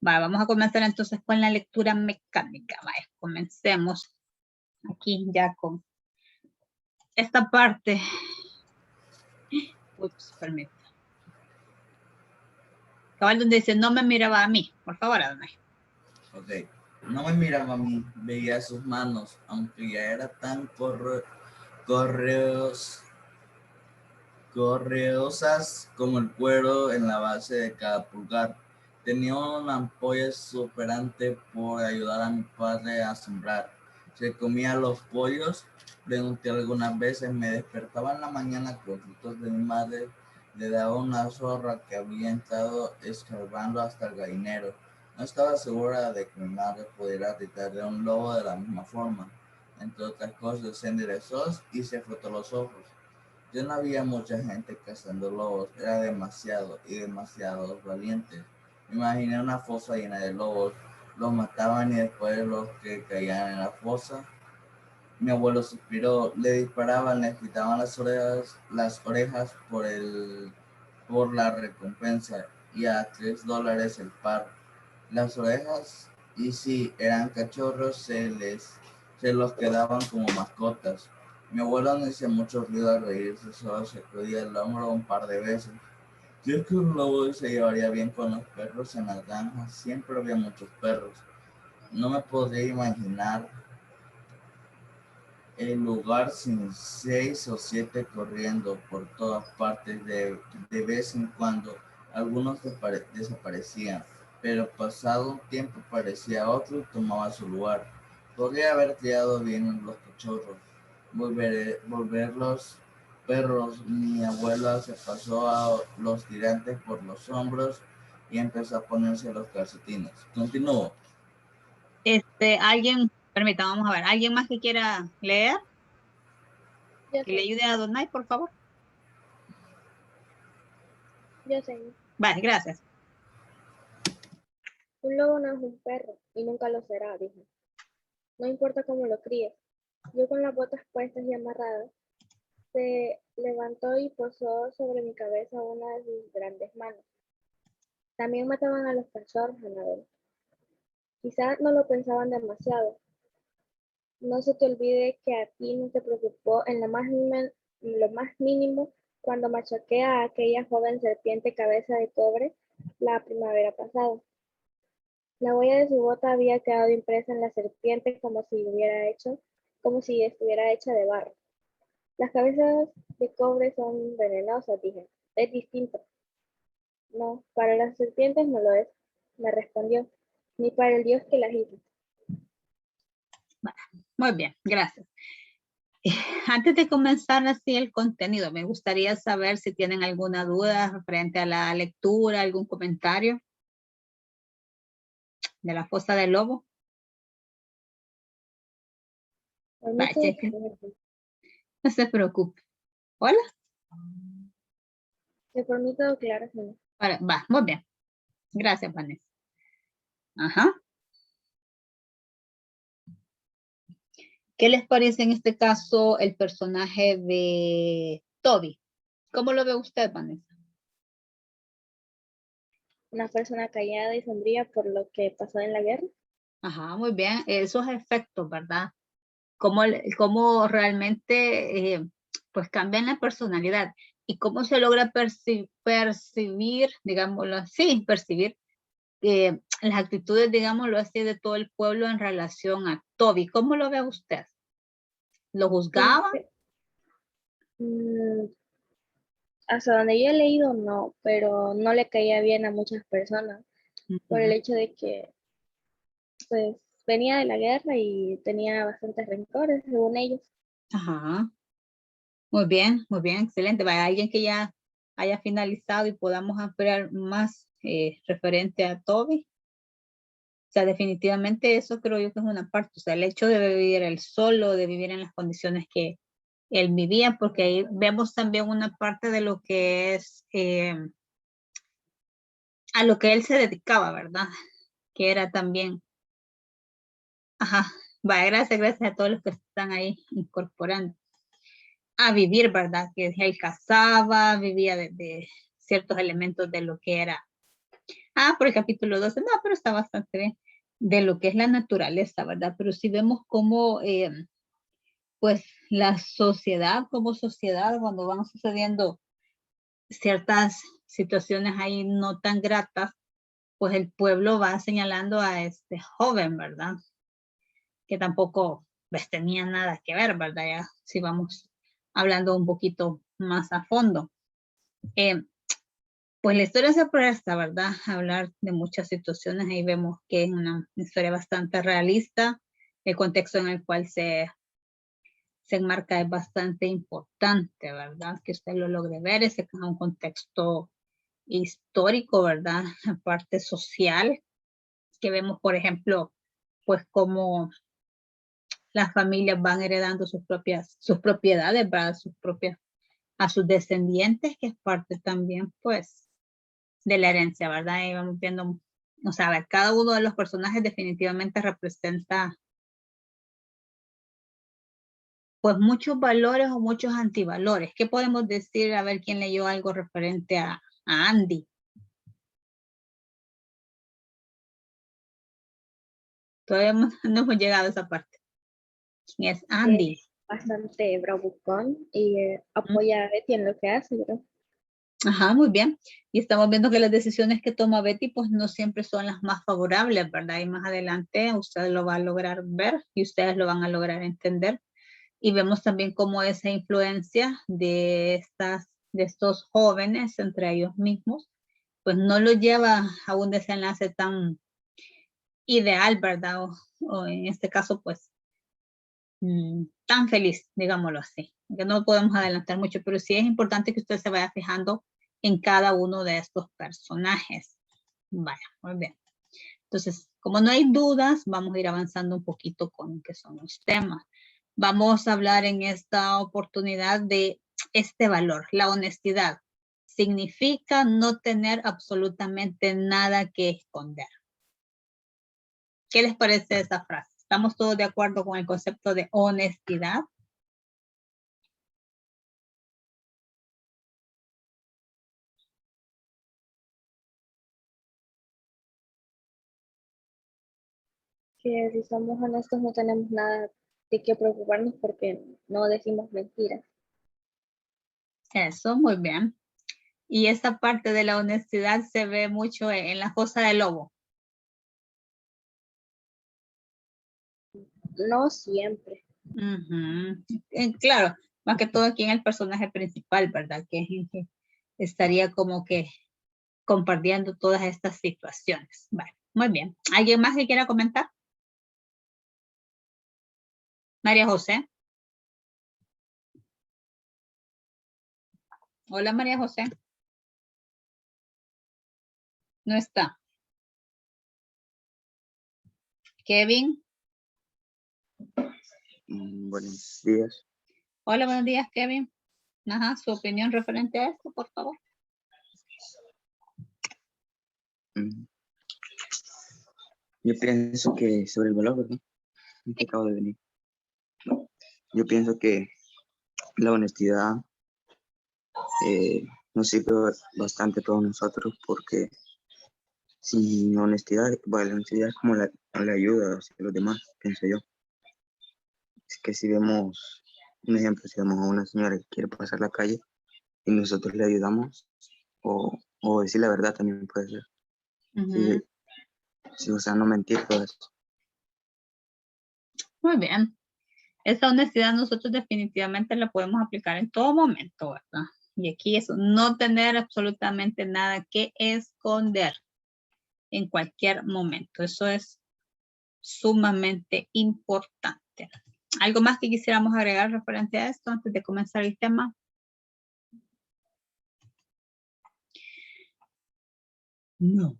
Vamos a comenzar entonces con la lectura mecánica. Vaya, comencemos aquí ya con esta parte. Ups, permítame. Cabal donde dice, no me miraba a mí. Por favor, Adonai. Ok. No me miraba a mí, veía sus manos, aunque ya era tan correosas como el cuero en la base de cada pulgar. Tenía una ampolla superante por ayudar a mi padre a sembrar. Se comía los pollos. Pregunté algunas veces, me despertaba en la mañana con gritos de mi madre. Le daba una zorra que había entrado escarbando hasta el gallinero. No estaba segura de que mi madre pudiera gritarle a un lobo de la misma forma. Entre otras cosas, se enderezó y se frotó los ojos. Ya no había mucha gente cazando lobos, era demasiados valientes. Me imaginé una fosa llena de lobos, los mataban y después los que caían en la fosa. Mi abuelo suspiró, le disparaban, le quitaban las orejas por la recompensa y a $3 el par. Las orejas, y si eran cachorros, se los quedaban como mascotas. Mi abuelo no hacía mucho ruido al reírse, solo se sacudía el hombro un par de veces. Creo que un lobo se llevaría bien con los perros en las granjas, siempre había muchos perros. No me podría imaginar el lugar sin 6 o 7 corriendo por todas partes. De vez en cuando algunos desaparecían, pero pasado un tiempo aparecía otro y tomaba su lugar. Podría haber criado bien los cachorros, volver los perros. Mi abuela se pasó a los tirantes por los hombros y empezó a ponerse los calcetines. Continuó. Alguien, permítame, vamos a ver. ¿Alguien más que quiera leer? Yo Que le sé, ayude a Adonai, por favor. yo sé. Vale, gracias. Un lobo no es un perro y nunca lo será, dijo. No importa cómo lo críes. Yo con las botas puestas y amarradas, se levantó y posó sobre mi cabeza una de sus grandes manos. También mataban a los cachorros, Anabel. Quizás no lo pensaban demasiado. No se te olvide que a ti no te preocupó en lo más mínimo cuando machaqué a aquella joven serpiente cabeza de cobre la primavera pasada. La huella de su bota había quedado impresa en la serpiente como si estuviera hecha de barro. Las cabezas de cobre son venenosas, dije. Es distinto. No, para las serpientes no lo es, me respondió, ni para el Dios que las hizo. Muy bien, gracias. Antes de comenzar así el contenido, me gustaría saber si tienen alguna duda frente a la lectura, algún comentario de la fosa del lobo. Vaya, no se preocupe. Hola. Por mí todo claro, señor. Va, muy bien. Gracias, Vanessa. Ajá. ¿Qué les parece en este caso el personaje de Toby? ¿Cómo lo ve usted, Vanessa? Una persona callada y sombría por lo que pasó en la guerra. Ajá, muy bien. Esos efectos, ¿verdad? Cómo realmente pues cambian la personalidad y cómo se logra percibir, digámoslo así, percibir las actitudes, digámoslo así, de todo el pueblo en relación a Toby. ¿Cómo lo ve usted? ¿Lo juzgaba? Hasta donde yo he leído, no, pero no le caía bien a muchas personas por el hecho de que pues venía de la guerra y tenía bastantes rencores, según ellos. Ajá. Muy bien, excelente. Vaya, alguien que ya haya finalizado y podamos ampliar más referente a Toby. O sea, definitivamente eso creo yo que es una parte. O sea, el hecho de vivir él solo, de vivir en las condiciones que él vivía, porque ahí vemos también una parte de lo que es a lo que él se dedicaba, ¿verdad? Que era también. Ajá. Vaya, gracias a todos los que están ahí incorporando. A vivir, ¿verdad? Que él cazaba, vivía de ciertos elementos de lo que era Por el capítulo 12, no, pero está bastante bien. De lo que es la naturaleza, ¿verdad? Pero si vemos cómo, pues, la sociedad, como sociedad, cuando van sucediendo ciertas situaciones ahí no tan gratas, pues el pueblo va señalando a este joven, ¿verdad? Que tampoco pues, tenía nada que ver, ¿verdad? Ya si vamos hablando un poquito más a fondo. Pues la historia se presta, ¿verdad? A hablar de muchas situaciones. Ahí vemos que es una historia bastante realista. El contexto en el cual se enmarca es bastante importante, ¿verdad? Que usted lo logre ver. Ese es un contexto histórico, ¿verdad? La parte social, que vemos, por ejemplo, pues cómo las familias van heredando sus propiedades, ¿verdad? A sus descendientes, que es parte también, pues, de la herencia, ¿verdad? Y vamos viendo, o sea, a ver, cada uno de los personajes definitivamente representa, pues, muchos valores o muchos antivalores. ¿Qué podemos decir? A ver, ¿quién leyó algo referente a Andy? Todavía no hemos llegado a esa parte. ¿Quién es Andy? Bastante bravucón y apoya a Betty en lo que hace, ¿verdad? Ajá, muy bien. Y estamos viendo que las decisiones que toma Betty pues no siempre son las más favorables, ¿verdad? Y más adelante usted lo va a lograr ver y ustedes lo van a lograr entender. Y vemos también cómo esa influencia de estos jóvenes entre ellos mismos, pues no los lleva a un desenlace tan ideal, ¿verdad? O en este caso, pues tan feliz, digámoslo así. Que no podemos adelantar mucho, pero sí es importante que usted se vaya fijando en cada uno de estos personajes. Vaya, muy bien. Entonces, como no hay dudas, vamos a ir avanzando un poquito con lo que son los temas. Vamos a hablar en esta oportunidad de este valor, la honestidad. Significa no tener absolutamente nada que esconder. ¿Qué les parece esa frase? ¿Estamos todos de acuerdo con el concepto de honestidad? Que si somos honestos no tenemos nada de qué preocuparnos porque no decimos mentiras. Eso, muy bien. Y esa parte de la honestidad se ve mucho en la fosa del lobo. No siempre. Claro, más que todo aquí en el personaje principal, ¿verdad? Que es el que estaría como que compartiendo todas estas situaciones. Vale, muy bien. ¿Alguien más que quiera comentar? María José. Hola, María José. No está. Kevin. Buenos días. Hola, buenos días, Kevin. Ajá, su opinión referente a esto, por favor. Yo pienso que sobre el valor, ¿verdad? Que acabo de venir. Yo pienso que la honestidad nos sirve bastante a todos nosotros porque sin honestidad, bueno, la honestidad es como la ayuda hacia los demás, pienso yo. Es que si vemos un ejemplo, si vemos a una señora que quiere pasar la calle y nosotros le ayudamos, o decir la verdad también puede ser. Sí, o sea, no mentir, pues. Muy bien. Esa honestidad nosotros definitivamente la podemos aplicar en todo momento, ¿verdad? Y aquí es no tener absolutamente nada que esconder en cualquier momento. Eso es sumamente importante. ¿Algo más que quisiéramos agregar referente a esto antes de comenzar el tema? No.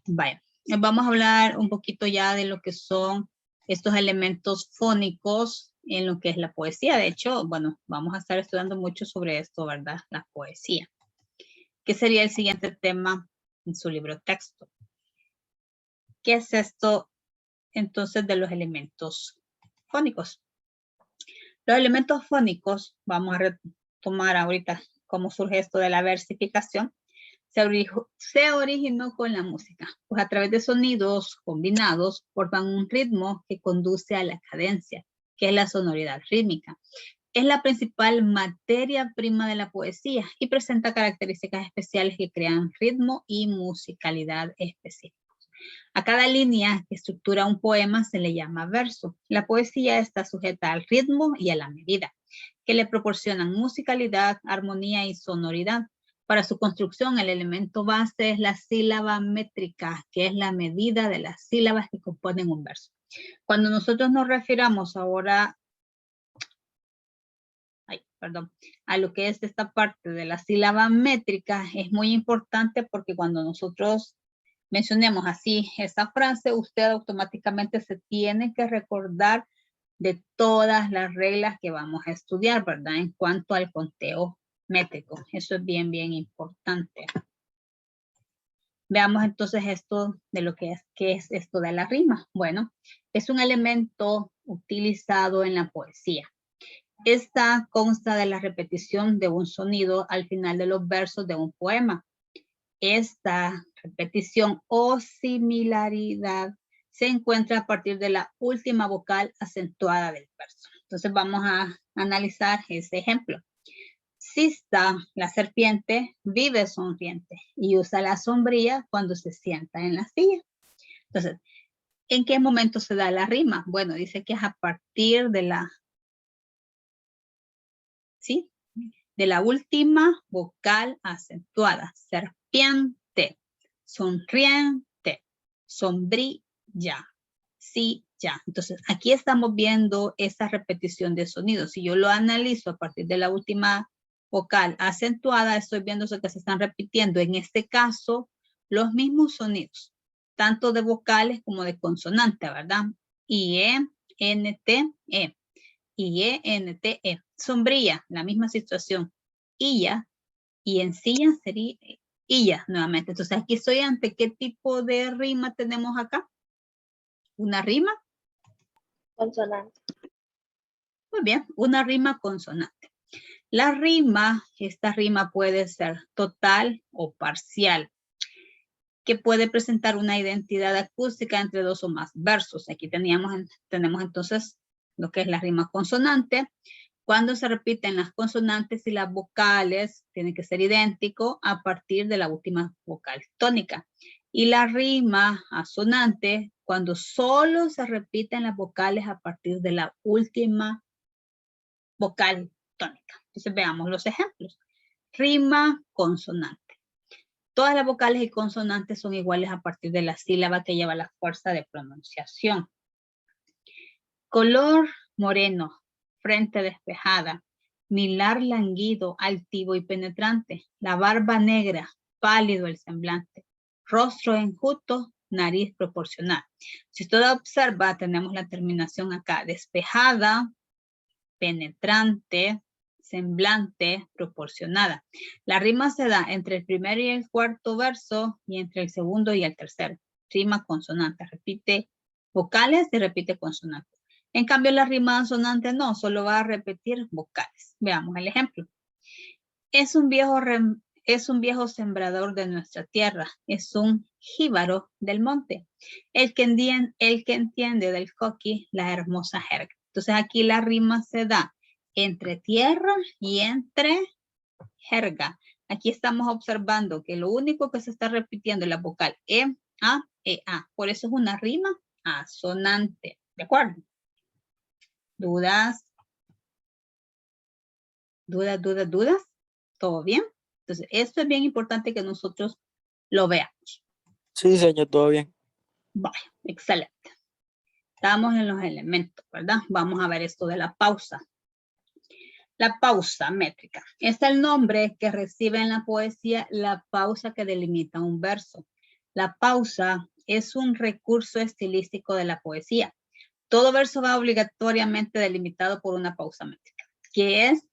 Vaya, vamos a hablar un poquito ya de lo que son estos elementos fónicos en lo que es la poesía. De hecho, bueno, vamos a estar estudiando mucho sobre esto, ¿verdad? La poesía. ¿Qué sería el siguiente tema en su libro texto? ¿Qué es esto entonces de los elementos fónicos? Los elementos fónicos, vamos a retomar ahorita cómo surge esto de la versificación, se originó con la música, pues a través de sonidos combinados forman un ritmo que conduce a la cadencia, que es la sonoridad rítmica. Es la principal materia prima de la poesía y presenta características especiales que crean ritmo y musicalidad específicos. A cada línea que estructura un poema se le llama verso. La poesía está sujeta al ritmo y a la medida, que le proporcionan musicalidad, armonía y sonoridad. Para su construcción, el elemento base es la sílaba métrica, que es la medida de las sílabas que componen un verso. Cuando nosotros nos refiramos ahora a lo que es esta parte de la sílaba métrica, es muy importante porque cuando nosotros mencionemos así esa frase, usted automáticamente se tiene que recordar de todas las reglas que vamos a estudiar, ¿verdad? En cuanto al conteo métrico. Eso es bien, bien importante. Veamos entonces esto de lo que es, ¿qué es esto de la rima? Bueno, es un elemento utilizado en la poesía. Esta consta de la repetición de un sonido al final de los versos de un poema. Esta repetición o similaridad se encuentra a partir de la última vocal acentuada del verso. Entonces vamos a analizar ese ejemplo. Sista, la serpiente, vive sonriente y usa la sombrilla cuando se sienta en la silla. Entonces, ¿en qué momento se da la rima? Bueno, dice que es a partir de la, ¿sí? De la última vocal acentuada. Serpiente, sonriente, sombrilla, silla. Entonces, aquí estamos viendo esa repetición de sonidos. Si yo lo analizo a partir de la última vocal acentuada, estoy viendo eso que se están repitiendo. En este caso, los mismos sonidos, tanto de vocales como de consonante, ¿verdad? IE, NT, E. IE, NT, E. Sombrilla, la misma situación. Illa, y en silla sería illa nuevamente. Entonces, aquí estoy ante qué tipo de rima tenemos acá. ¿Una rima? Consonante. Muy bien, una rima consonante. La rima, esta rima puede ser total o parcial, que puede presentar una identidad acústica entre dos o más versos. Aquí tenemos entonces lo que es la rima consonante. Cuando se repiten las consonantes y las vocales, tiene que ser idéntico a partir de la última vocal tónica. Y la rima asonante, cuando solo se repiten las vocales a partir de la última vocal tónica. Entonces veamos los ejemplos. Rima consonante. Todas las vocales y consonantes son iguales a partir de la sílaba que lleva la fuerza de pronunciación. Color moreno, frente despejada, milar languido, altivo y penetrante, la barba negra, pálido el semblante, rostro enjuto, nariz proporcional. Si usted observa, tenemos la terminación acá, despejada, penetrante, semblante, proporcionada. La rima se da entre el primero y el cuarto verso y entre el segundo y el tercero. Rima consonante, repite vocales y repite consonantes. En cambio, la rima asonante no, solo va a repetir vocales. Veamos el ejemplo. Es un viejo sembrador de nuestra tierra, es un jíbaro del monte, el que entiende del coqui la hermosa jerga. Entonces aquí la rima se da entre tierra y entre jerga. Aquí estamos observando que lo único que se está repitiendo es la vocal E, A, E, A. Por eso es una rima asonante. ¿De acuerdo? ¿Dudas? ¿Dudas? ¿Todo bien? Entonces, esto es bien importante que nosotros lo veamos. Sí, señor, todo bien. Vale, excelente. Estamos en los elementos, ¿verdad? Vamos a ver esto de la pausa. La pausa métrica es el nombre que recibe en la poesía la pausa que delimita un verso. La pausa es un recurso estilístico de la poesía. Todo verso va obligatoriamente delimitado por una pausa métrica, que es,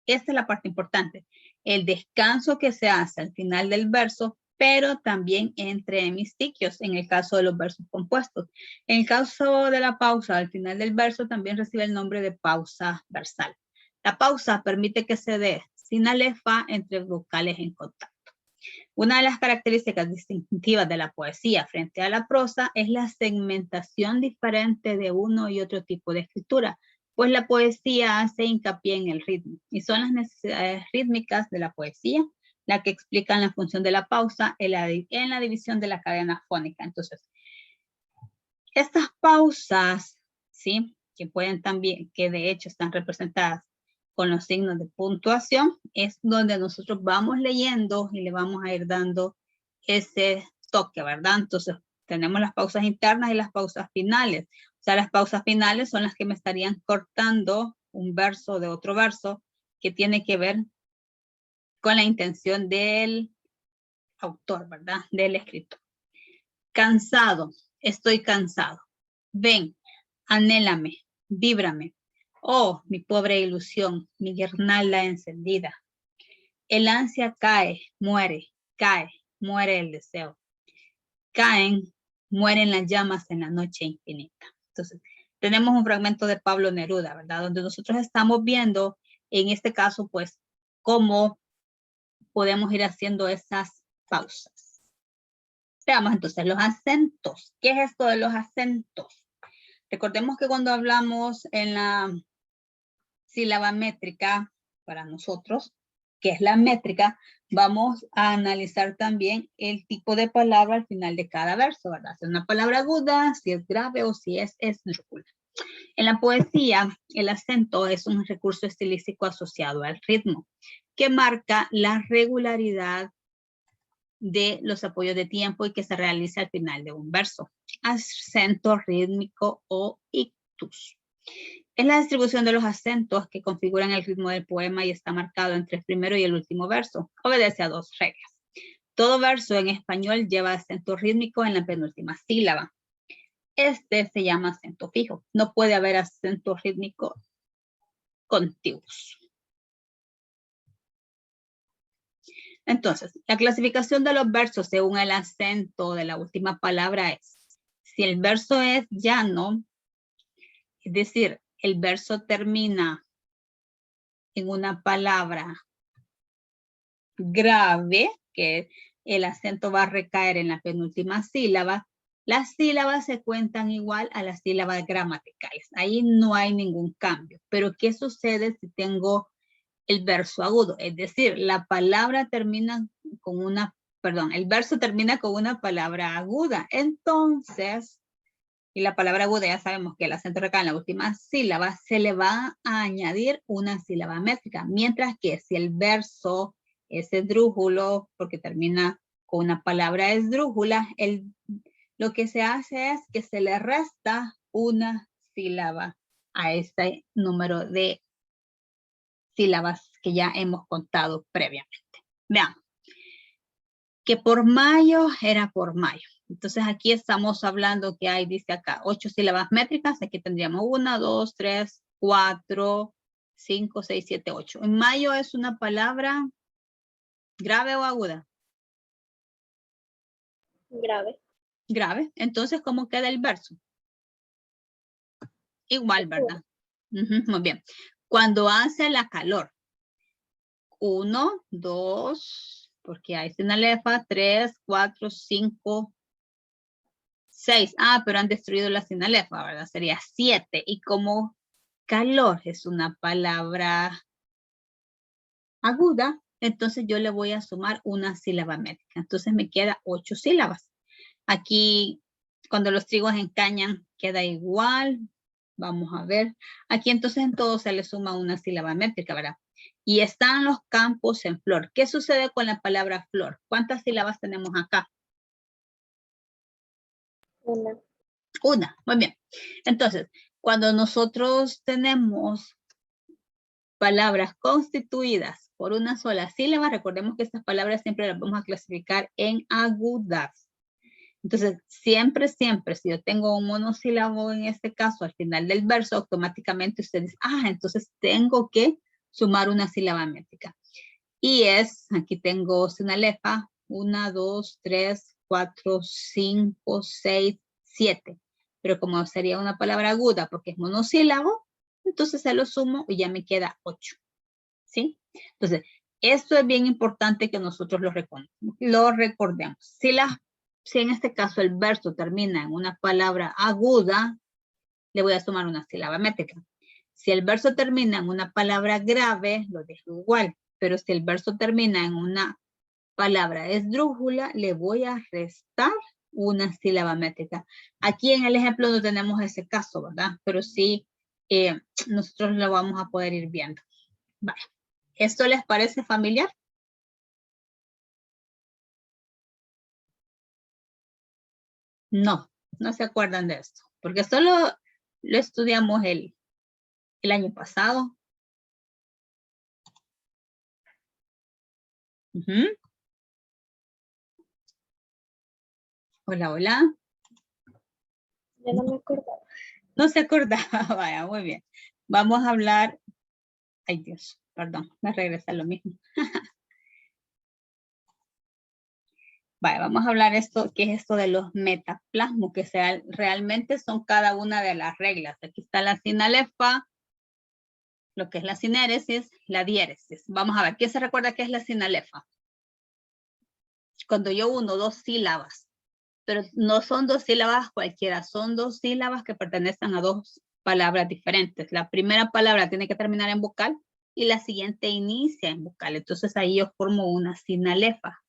esta es la parte importante, el descanso que se hace al final del verso, pero también entre hemistiquios, en el caso de los versos compuestos. En el caso de la pausa al final del verso, también recibe el nombre de pausa versal. La pausa permite que se dé sinalefa entre vocales en contacto. Una de las características distintivas de la poesía frente a la prosa es la segmentación diferente de uno y otro tipo de escritura, pues la poesía hace hincapié en el ritmo y son las necesidades rítmicas de la poesía las que explican la función de la pausa en la división de la cadena fónica. Entonces, estas pausas, ¿sí? Que pueden también, que de hecho están representadas con los signos de puntuación, es donde nosotros vamos leyendo y le vamos a ir dando ese toque, ¿verdad? Entonces, tenemos las pausas internas y las pausas finales. O sea, las pausas finales son las que me estarían cortando un verso de otro verso que tiene que ver con la intención del autor, ¿verdad? Del escritor. Cansado, estoy cansado. Ven, anhélame, víbrame. Oh, mi pobre ilusión, mi guirnalda encendida. El ansia cae, muere el deseo. Caen, mueren las llamas en la noche infinita. Entonces, tenemos un fragmento de Pablo Neruda, ¿verdad? Donde nosotros estamos viendo, en este caso, pues, cómo podemos ir haciendo esas pausas. Veamos entonces los acentos. ¿Qué es esto de los acentos? Recordemos que cuando hablamos en la sílaba métrica, para nosotros, que es la métrica, vamos a analizar también el tipo de palabra al final de cada verso, ¿verdad? Si es una palabra aguda, si es grave o si es esdrújula. En la poesía, el acento es un recurso estilístico asociado al ritmo, que marca la regularidad de los apoyos de tiempo y que se realiza al final de un verso. Acento rítmico o ictus. Es la distribución de los acentos que configuran el ritmo del poema y está marcado entre el primero y el último verso. Obedece a dos reglas. Todo verso en español lleva acento rítmico en la penúltima sílaba. Este se llama acento fijo. No puede haber acento rítmico contiguos. Entonces, la clasificación de los versos según el acento de la última palabra es, si el verso es llano, es decir, el verso termina en una palabra grave, que el acento va a recaer en la penúltima sílaba, las sílabas se cuentan igual a las sílabas gramaticales. Ahí no hay ningún cambio. Pero ¿qué sucede si tengo el verso agudo? Es decir, la palabra termina con una, perdón, el verso termina con una palabra aguda. Entonces, y la palabra aguda ya sabemos que el acento recae en la última sílaba, se le va a añadir una sílaba métrica. Mientras que si el verso es esdrújulo, porque termina con una palabra esdrújula, lo que se hace es que se le resta una sílaba a este número de sílabas que ya hemos contado previamente. Vean, que por mayo era por mayo. Entonces aquí estamos hablando que hay, dice acá, 8 sílabas métricas. Aquí tendríamos 1, 2, 3, 4, 5, 6, 7, 8. En mayo es una palabra grave o aguda. Grave. Grave. Entonces, ¿cómo queda el verso? Igual, ¿verdad? Muy bien. Cuando hace la calor. 1, 2, porque hay sinalefa, 3, 4, 5, 6. Ah, pero han destruido la sinalefa, ¿verdad? Sería 7. Y como calor es una palabra aguda, entonces yo le voy a sumar una sílaba métrica. Entonces me queda 8 sílabas. Aquí, cuando los trigos encañan, queda igual. Vamos a ver. Aquí entonces en todo se le suma una sílaba métrica, ¿verdad? Y están los campos en flor. ¿Qué sucede con la palabra flor? ¿Cuántas sílabas tenemos acá? Una. Una, muy bien. Entonces, cuando nosotros tenemos palabras constituidas por una sola sílaba, recordemos que estas palabras siempre las vamos a clasificar en agudas. Entonces, siempre, si yo tengo un monosílabo en este caso, al final del verso, automáticamente usted dice, entonces tengo que sumar una sílaba métrica. Y es, aquí tengo sinalefa, 1, 2, 3, 4, 5, 6, 7. Pero como sería una palabra aguda porque es monosílabo, entonces se lo sumo y ya me queda 8. ¿Sí? Entonces, Esto es bien importante que nosotros lo recordemos. Si en este caso el verso termina en una palabra aguda, le voy a sumar una sílaba métrica. Si el verso termina en una palabra grave, lo dejo igual. Pero si el verso termina en una palabra esdrújula, le voy a restar una sílaba métrica. Aquí en el ejemplo no tenemos ese caso, ¿verdad? Pero sí, nosotros lo vamos a poder ir viendo. Vale. ¿Esto les parece familiar? No, no se acuerdan de esto, porque solo lo estudiamos el año pasado. Hola, hola. Ya no me acordaba. No se acordaba, vaya, muy bien. Vamos a hablar, ay Dios, perdón, me regresa lo mismo. Vaya, vamos a hablar esto, ¿qué es esto de los metaplasmos? Que realmente son cada una de las reglas. Aquí está la sinalefa, lo que es la sinéresis, la diéresis. Vamos a ver, ¿quién se recuerda qué es la sinalefa? Cuando yo uno dos sílabas, pero no son dos sílabas cualquiera, son dos sílabas que pertenecen a dos palabras diferentes. La primera palabra tiene que terminar en vocal y la siguiente inicia en vocal. Entonces ahí yo formo una sinalefa.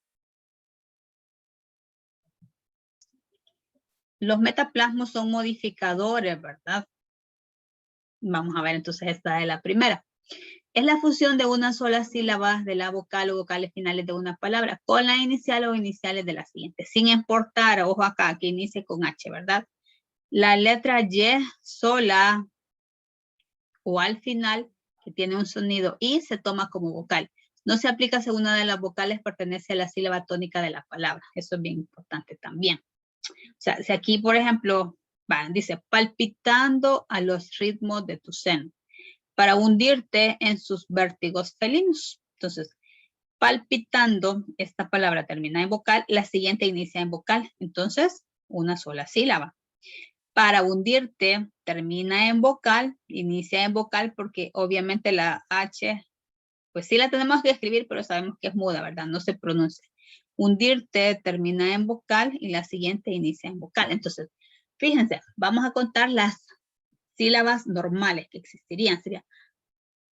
Los metaplasmos son modificadores, ¿verdad? Vamos a ver entonces esta de la primera. Es la fusión de una sola sílaba de la vocal o vocales finales de una palabra con la inicial o iniciales de la siguiente, sin importar, ojo acá, que inicie con H, ¿verdad? La letra Y sola o al final, que tiene un sonido I, se toma como vocal. No se aplica si una de las vocales pertenece a la sílaba tónica de la palabra. Eso es bien importante también. O sea, si aquí, por ejemplo, dice, palpitando a los ritmos de tu seno, para hundirte en sus vértigos felinos. Entonces, palpitando, esta palabra termina en vocal, la siguiente inicia en vocal. Entonces, una sola sílaba. Para hundirte, termina en vocal, inicia en vocal, porque obviamente la H, pues sí la tenemos que escribir, pero sabemos que es muda, ¿verdad? No se pronuncia. Hundirte termina en vocal y la siguiente inicia en vocal. Entonces, fíjense, vamos a contar las sílabas normales que existirían. Sería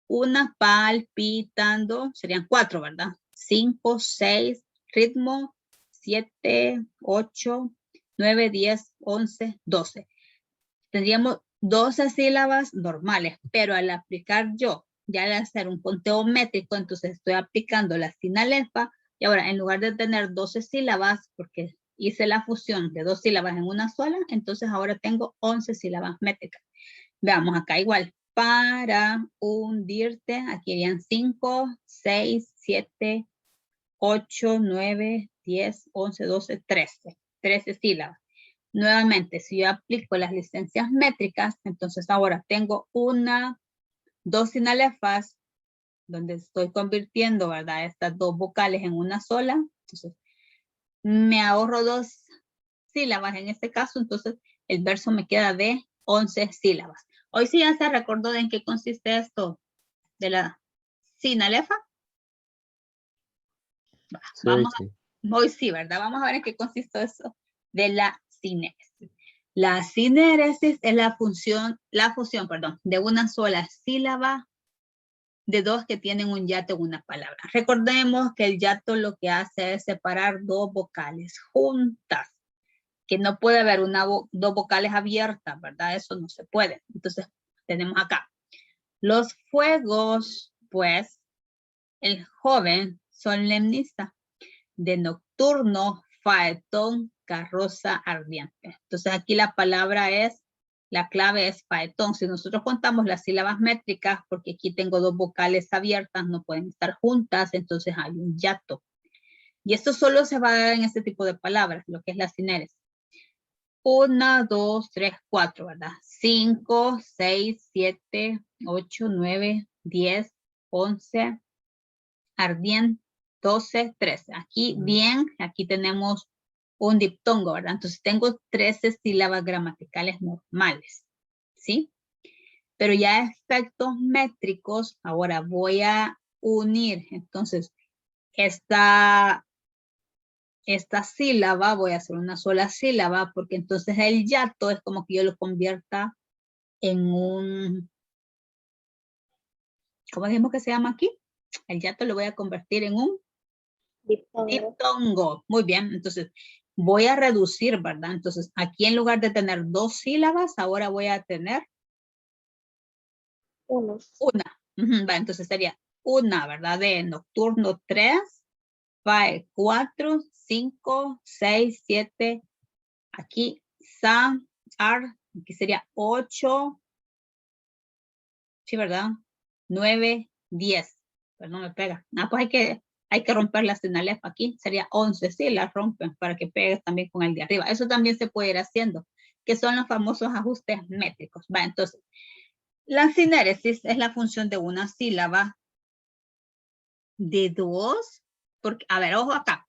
una palpitando, serían 4, ¿verdad? 5, 6, ritmo, 7, 8, 9, 10, 11, 12. Tendríamos 12 sílabas normales, pero al aplicar yo, ya al hacer un conteo métrico, entonces estoy aplicando la sinalefa y ahora en lugar de tener 12 sílabas, porque hice la fusión de 2 sílabas en una sola, entonces ahora tengo 11 sílabas métricas. Veamos acá igual. Para hundirte, aquí irían 5, 6, 7, 8, 9, 10, 11, 12, 13. 13 sílabas. Nuevamente, si yo aplico las licencias métricas, entonces ahora tengo 2 sinalefas, donde estoy convirtiendo, ¿verdad? Estas 2 vocales en una sola. Entonces, me ahorro 2 sílabas en este caso, entonces el verso me queda de 11 sílabas. Hoy sí ya se recordó de en qué consiste esto de la sinalefa. Hoy sí, ¿verdad? Vamos a ver en qué consiste eso de la sinéresis. La sinéresis es la fusión, de una sola sílaba de 2 que tienen un hiato en una palabra. Recordemos que el hiato lo que hace es separar 2 vocales juntas, que no puede haber 2 vocales abiertas, ¿verdad? Eso no se puede. Entonces, tenemos acá. Los fuegos, pues, el joven solemnista, de nocturno, faetón, carroza ardiente. Entonces, aquí la clave es faetón. Si nosotros contamos las sílabas métricas, porque aquí tengo 2 vocales abiertas, no pueden estar juntas, entonces hay un hiato. Y esto solo se va a dar en este tipo de palabras, lo que es la sinéresis. 1, 2, 3, 4, ¿verdad? 5, 6, 7, 8, 9, 10, 11, ardiente, 12, 13. Aquí bien, aquí tenemos un diptongo, ¿verdad? Entonces tengo 13 sílabas gramaticales normales, ¿sí? Pero ya efectos métricos, ahora voy a unir. Entonces, esta sílaba, voy a hacer una sola sílaba, porque entonces el yato es como que yo lo convierta en un, ¿cómo dijimos que se llama aquí? El yato lo voy a convertir en un Diptongo. diptongo. Muy bien, entonces voy a reducir, ¿verdad? Entonces aquí en lugar de tener 2 sílabas, ahora voy a tener Uno. una. Va, entonces sería una, ¿verdad? De nocturno 3, 4, 5, 6, 7. Aquí San, Ar, aquí sería 8. Sí, ¿verdad? 9, 10. Pero no me pega. Ah, pues hay que romper la sinalef aquí. Sería 11. Sí, la rompen para que pegues también con el de arriba. Eso también se puede ir haciendo, que son los famosos ajustes métricos. Va, entonces, la sinéresis es la función de una sílaba de 2. Porque, a ver, ojo acá.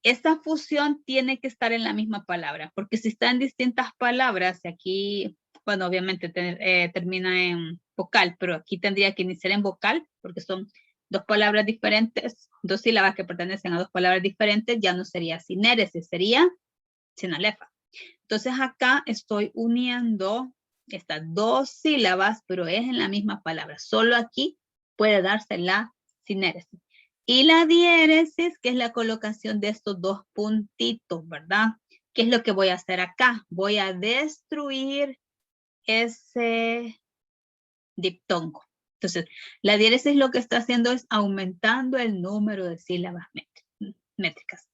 Esta fusión tiene que estar en la misma palabra, porque si está en distintas palabras, y aquí, bueno, obviamente termina en vocal, pero aquí tendría que iniciar en vocal, porque son 2 palabras diferentes, 2 sílabas que pertenecen a 2 palabras diferentes, ya no sería sinéresis, sería sinalefa. Entonces acá estoy uniendo estas 2 sílabas, pero es en la misma palabra. Solo aquí puede darse la sinéresis. Y la diéresis, que es la colocación de estos 2 puntitos, ¿verdad? ¿Qué es lo que voy a hacer acá? Voy a destruir ese diptongo. Entonces, la diéresis lo que está haciendo es aumentando el número de sílabas métricas.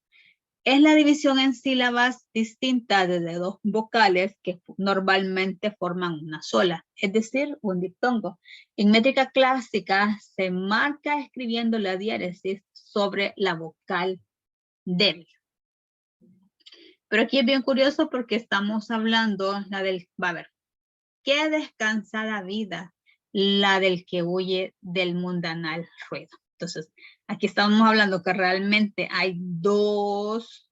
Es la división en sílabas distintas de 2 vocales que normalmente forman una sola, es decir, un diptongo. En métrica clásica se marca escribiendo la diéresis sobre la vocal débil. Pero aquí es bien curioso porque estamos hablando va a ver, qué descansada vida la del que huye del mundanal ruido. Entonces, aquí estamos hablando que realmente hay 2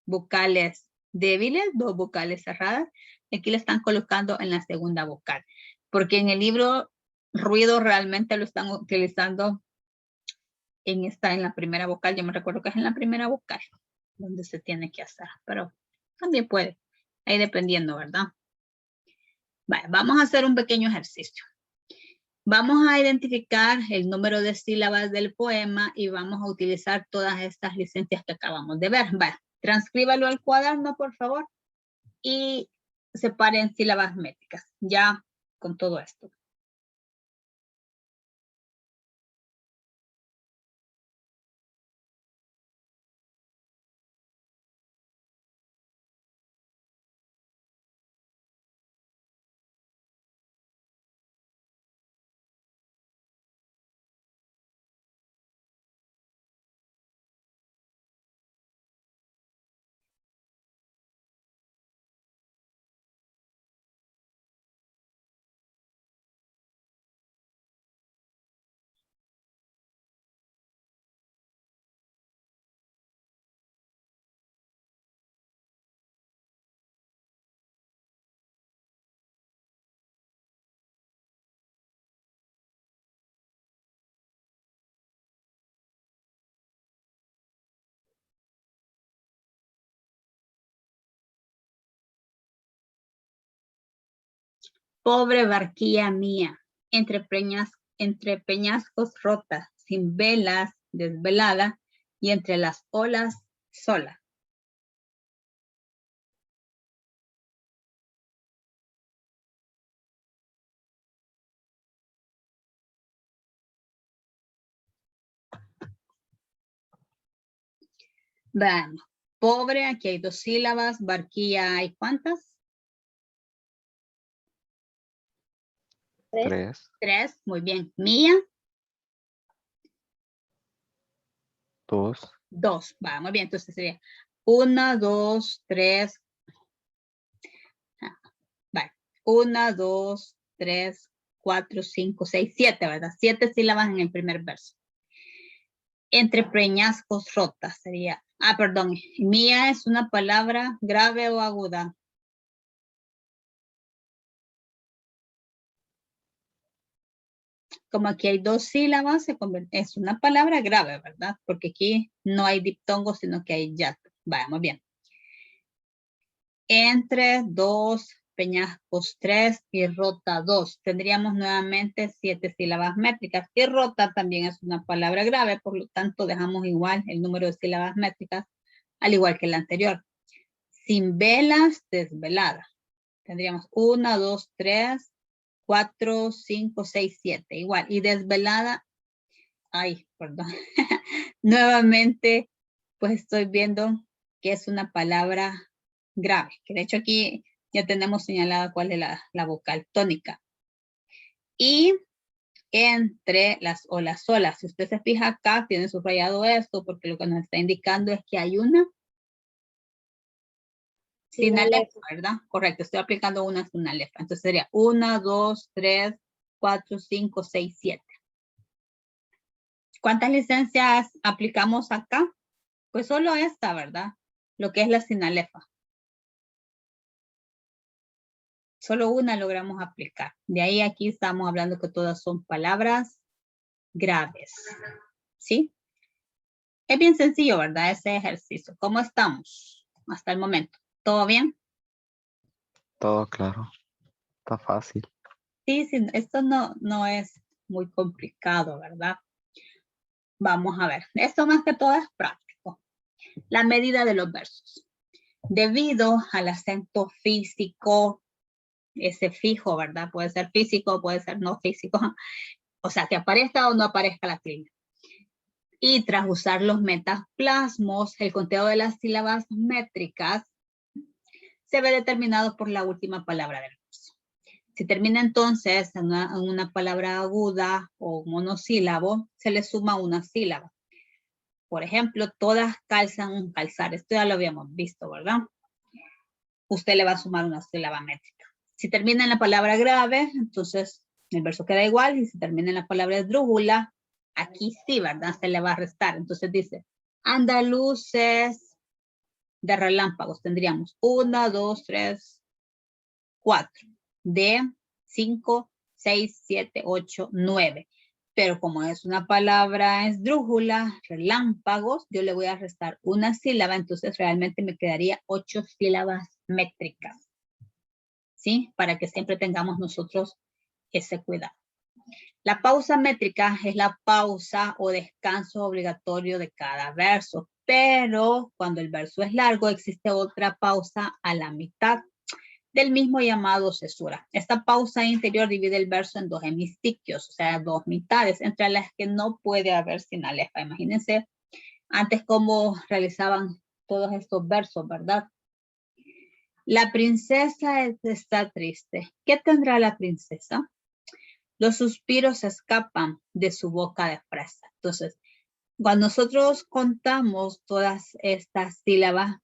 vocales débiles, 2 vocales cerradas. Aquí le están colocando en la segunda vocal. Porque en el libro ruido realmente lo están utilizando en la primera vocal. Yo me recuerdo que es en la primera vocal donde se tiene que hacer. Pero también puede. Ahí dependiendo, ¿verdad? Vale, vamos a hacer un pequeño ejercicio. Vamos a identificar el número de sílabas del poema y vamos a utilizar todas estas licencias que acabamos de ver. Vale. Transcríbalo al cuaderno, por favor, y separen sílabas métricas, ya con todo esto. Pobre barquilla mía, entre peñascos rota, sin velas, desvelada, y entre las olas sola. Veamos. Pobre, aquí hay 2 sílabas. Barquilla, ¿hay cuántas? 3. 3, muy bien. Mía, 2, 2. Va, muy bien. Entonces sería 1, 2, 3. Vale. 1, 2, 3, 4, 5, 6, 7, ¿verdad? 7 sílabas en el primer verso. Entre peñascos rotas sería. Ah, perdón. Mía es una palabra grave o aguda. como aquí hay dos sílabas, es una palabra grave, ¿verdad? Porque aquí no hay diptongo, sino que hay hiato. Vamos bien. Entre 2, peñascos 3 y rota 2. Tendríamos nuevamente 7 sílabas métricas. Y rota también es una palabra grave, por lo tanto dejamos igual el número de sílabas métricas, al igual que la anterior. Sin velas, desvelada. Tendríamos 1, 2, 3, 4, 5, 6, 7. Igual. Y desvelada, ay, perdón. Nuevamente, pues estoy viendo que es una palabra grave, que de hecho aquí ya tenemos señalada cuál es la vocal tónica. Y entre las olas solas, si usted se fija acá, tiene subrayado esto, porque lo que nos está indicando es que hay una sinalefa, ¿verdad? Correcto, estoy aplicando una sinalefa. Entonces sería 1, 2, 3, 4, 5, 6, 7. ¿Cuántas licencias aplicamos acá? Pues solo esta, ¿verdad? Lo que es la sinalefa. Solo una logramos aplicar. De ahí aquí estamos hablando que todas son palabras graves. ¿Sí? Es bien sencillo, ¿verdad? Ese ejercicio. ¿Cómo estamos hasta el momento? ¿Todo bien? Todo claro. Está fácil. Sí, sí, esto no es muy complicado, ¿verdad? Vamos a ver. Esto más que todo es práctico. La medida de los versos. Debido al acento físico, ese fijo, ¿verdad? Puede ser físico, puede ser no físico. O sea, que aparezca o no aparezca la tilde. Y tras usar los metaplasmos, el conteo de las sílabas métricas se ve determinado por la última palabra del verso. Si termina entonces en una palabra aguda o monosílabo, se le suma una sílaba. Por ejemplo, todas calzan un calzar. Esto ya lo habíamos visto, ¿verdad? Usted le va a sumar una sílaba métrica. Si termina en la palabra grave, entonces el verso queda igual. Y si termina en la palabra esdrújula, aquí sí, ¿verdad? Se le va a restar. Entonces dice, andaluces de relámpagos. Tendríamos 1, 2, 3, 4. De 5, 6, 7, 8, 9. Pero como es una palabra esdrújula, relámpagos, yo le voy a restar una sílaba, entonces realmente me quedaría 8 sílabas métricas. ¿Sí? Para que siempre tengamos nosotros ese cuidado. La pausa métrica es la pausa o descanso obligatorio de cada verso, pero cuando el verso es largo existe otra pausa a la mitad del mismo llamado cesura. Esta pausa interior divide el verso en dos hemistiquios, o sea, dos mitades, entre las que no puede haber sinalefa. Imagínense antes cómo realizaban todos estos versos, ¿verdad? La princesa está triste. ¿Qué tendrá la princesa? Los suspiros escapan de su boca de fresa. Entonces, cuando nosotros contamos todas estas sílabas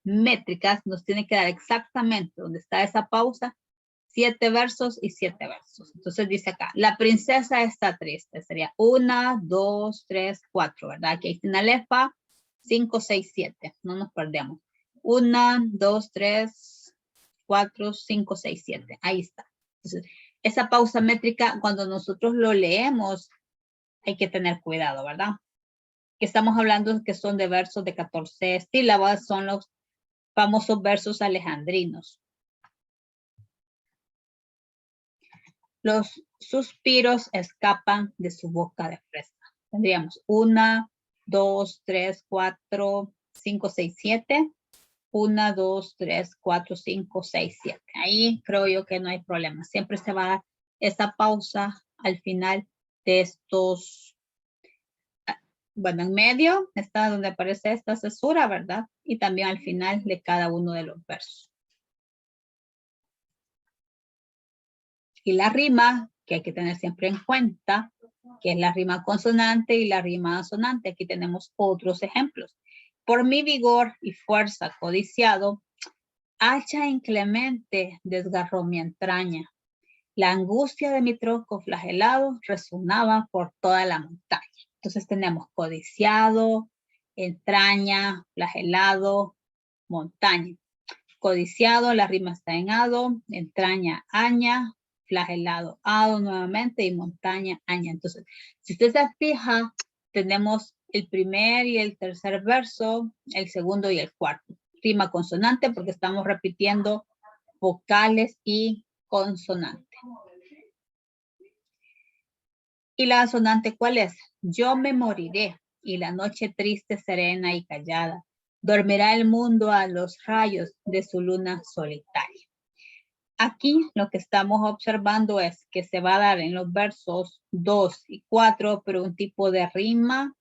métricas, nos tiene que dar exactamente donde está esa pausa, 7 versos y 7 versos. Entonces dice acá, la princesa está triste. Sería 1, 2, 3, 4, ¿verdad? Aquí hay sinalefa, 5, 6, 7. No nos perdemos. 1, 2, 3, 4, 5, 6, 7. Ahí está. Entonces, esa pausa métrica, cuando nosotros lo leemos, hay que tener cuidado, ¿verdad? Que estamos hablando que son de versos de 14 sílabas, son los famosos versos alejandrinos. Los suspiros escapan de su boca de fresa. Tendríamos 1, 2, 3, 4, 5, 6, 7. 1, 2, 3, 4, 5, 6, 7. Ahí creo yo que no hay problema. Siempre se va a dar esa pausa al final de estos. Bueno, en medio está donde aparece esta cesura, ¿verdad? Y también al final de cada uno de los versos. Y la rima, que hay que tener siempre en cuenta, que es la rima consonante y la rima asonante. Aquí tenemos otros ejemplos. Por mi vigor y fuerza codiciado, hacha inclemente desgarró mi entraña. La angustia de mi tronco flagelado resonaba por toda la montaña. Entonces tenemos codiciado, entraña, flagelado, montaña. Codiciado, la rima está en ado, entraña, aña, flagelado, hado nuevamente y montaña, aña. Entonces, si usted se fija, tenemos el primer y el tercer verso, el segundo y el cuarto. Rima consonante porque estamos repitiendo vocales y consonante. ¿Y la asonante cuál es? Yo me moriré y la noche triste, serena y callada. Dormirá el mundo a los rayos de su luna solitaria. Aquí lo que estamos observando es que se va a dar en los versos 2 y 4, pero un tipo de rima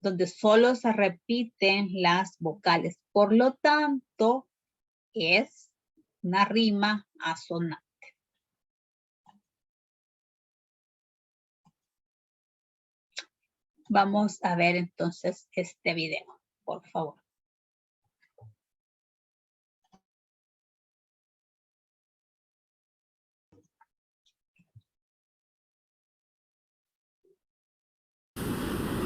donde solo se repiten las vocales. Por lo tanto, es una rima asonante. Vamos a ver entonces este video, por favor.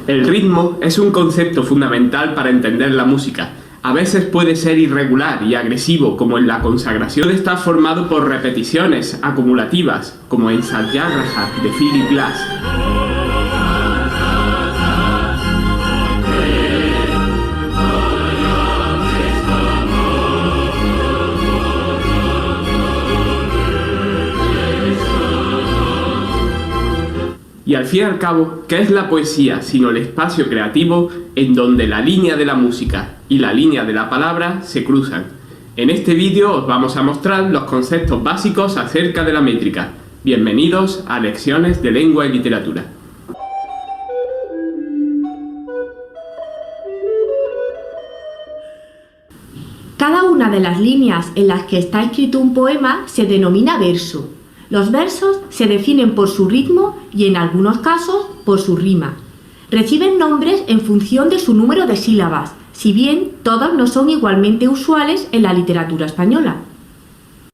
El ritmo es un concepto fundamental para entender la música. A veces puede ser irregular y agresivo, como en la consagración. Puede estar formado por repeticiones acumulativas, como en Satyagraha de Philip Glass. Y al fin y al cabo, ¿qué es la poesía sino el espacio creativo en donde la línea de la música y la línea de la palabra se cruzan? En este vídeo os vamos a mostrar los conceptos básicos acerca de la métrica. Bienvenidos a Lecciones de Lengua y Literatura. Cada una de las líneas en las que está escrito un poema se denomina verso. Los versos se definen por su ritmo y, en algunos casos, por su rima. Reciben nombres en función de su número de sílabas, si bien todos no son igualmente usuales en la literatura española.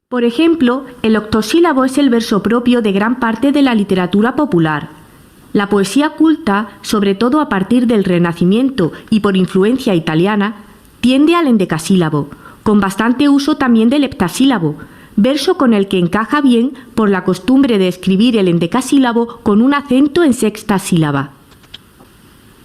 Por ejemplo, el octosílabo es el verso propio de gran parte de la literatura popular. La poesía culta, sobre todo a partir del Renacimiento y por influencia italiana, tiende al endecasílabo, con bastante uso también del heptasílabo, verso con el que encaja bien por la costumbre de escribir el endecasílabo con un acento en sexta sílaba.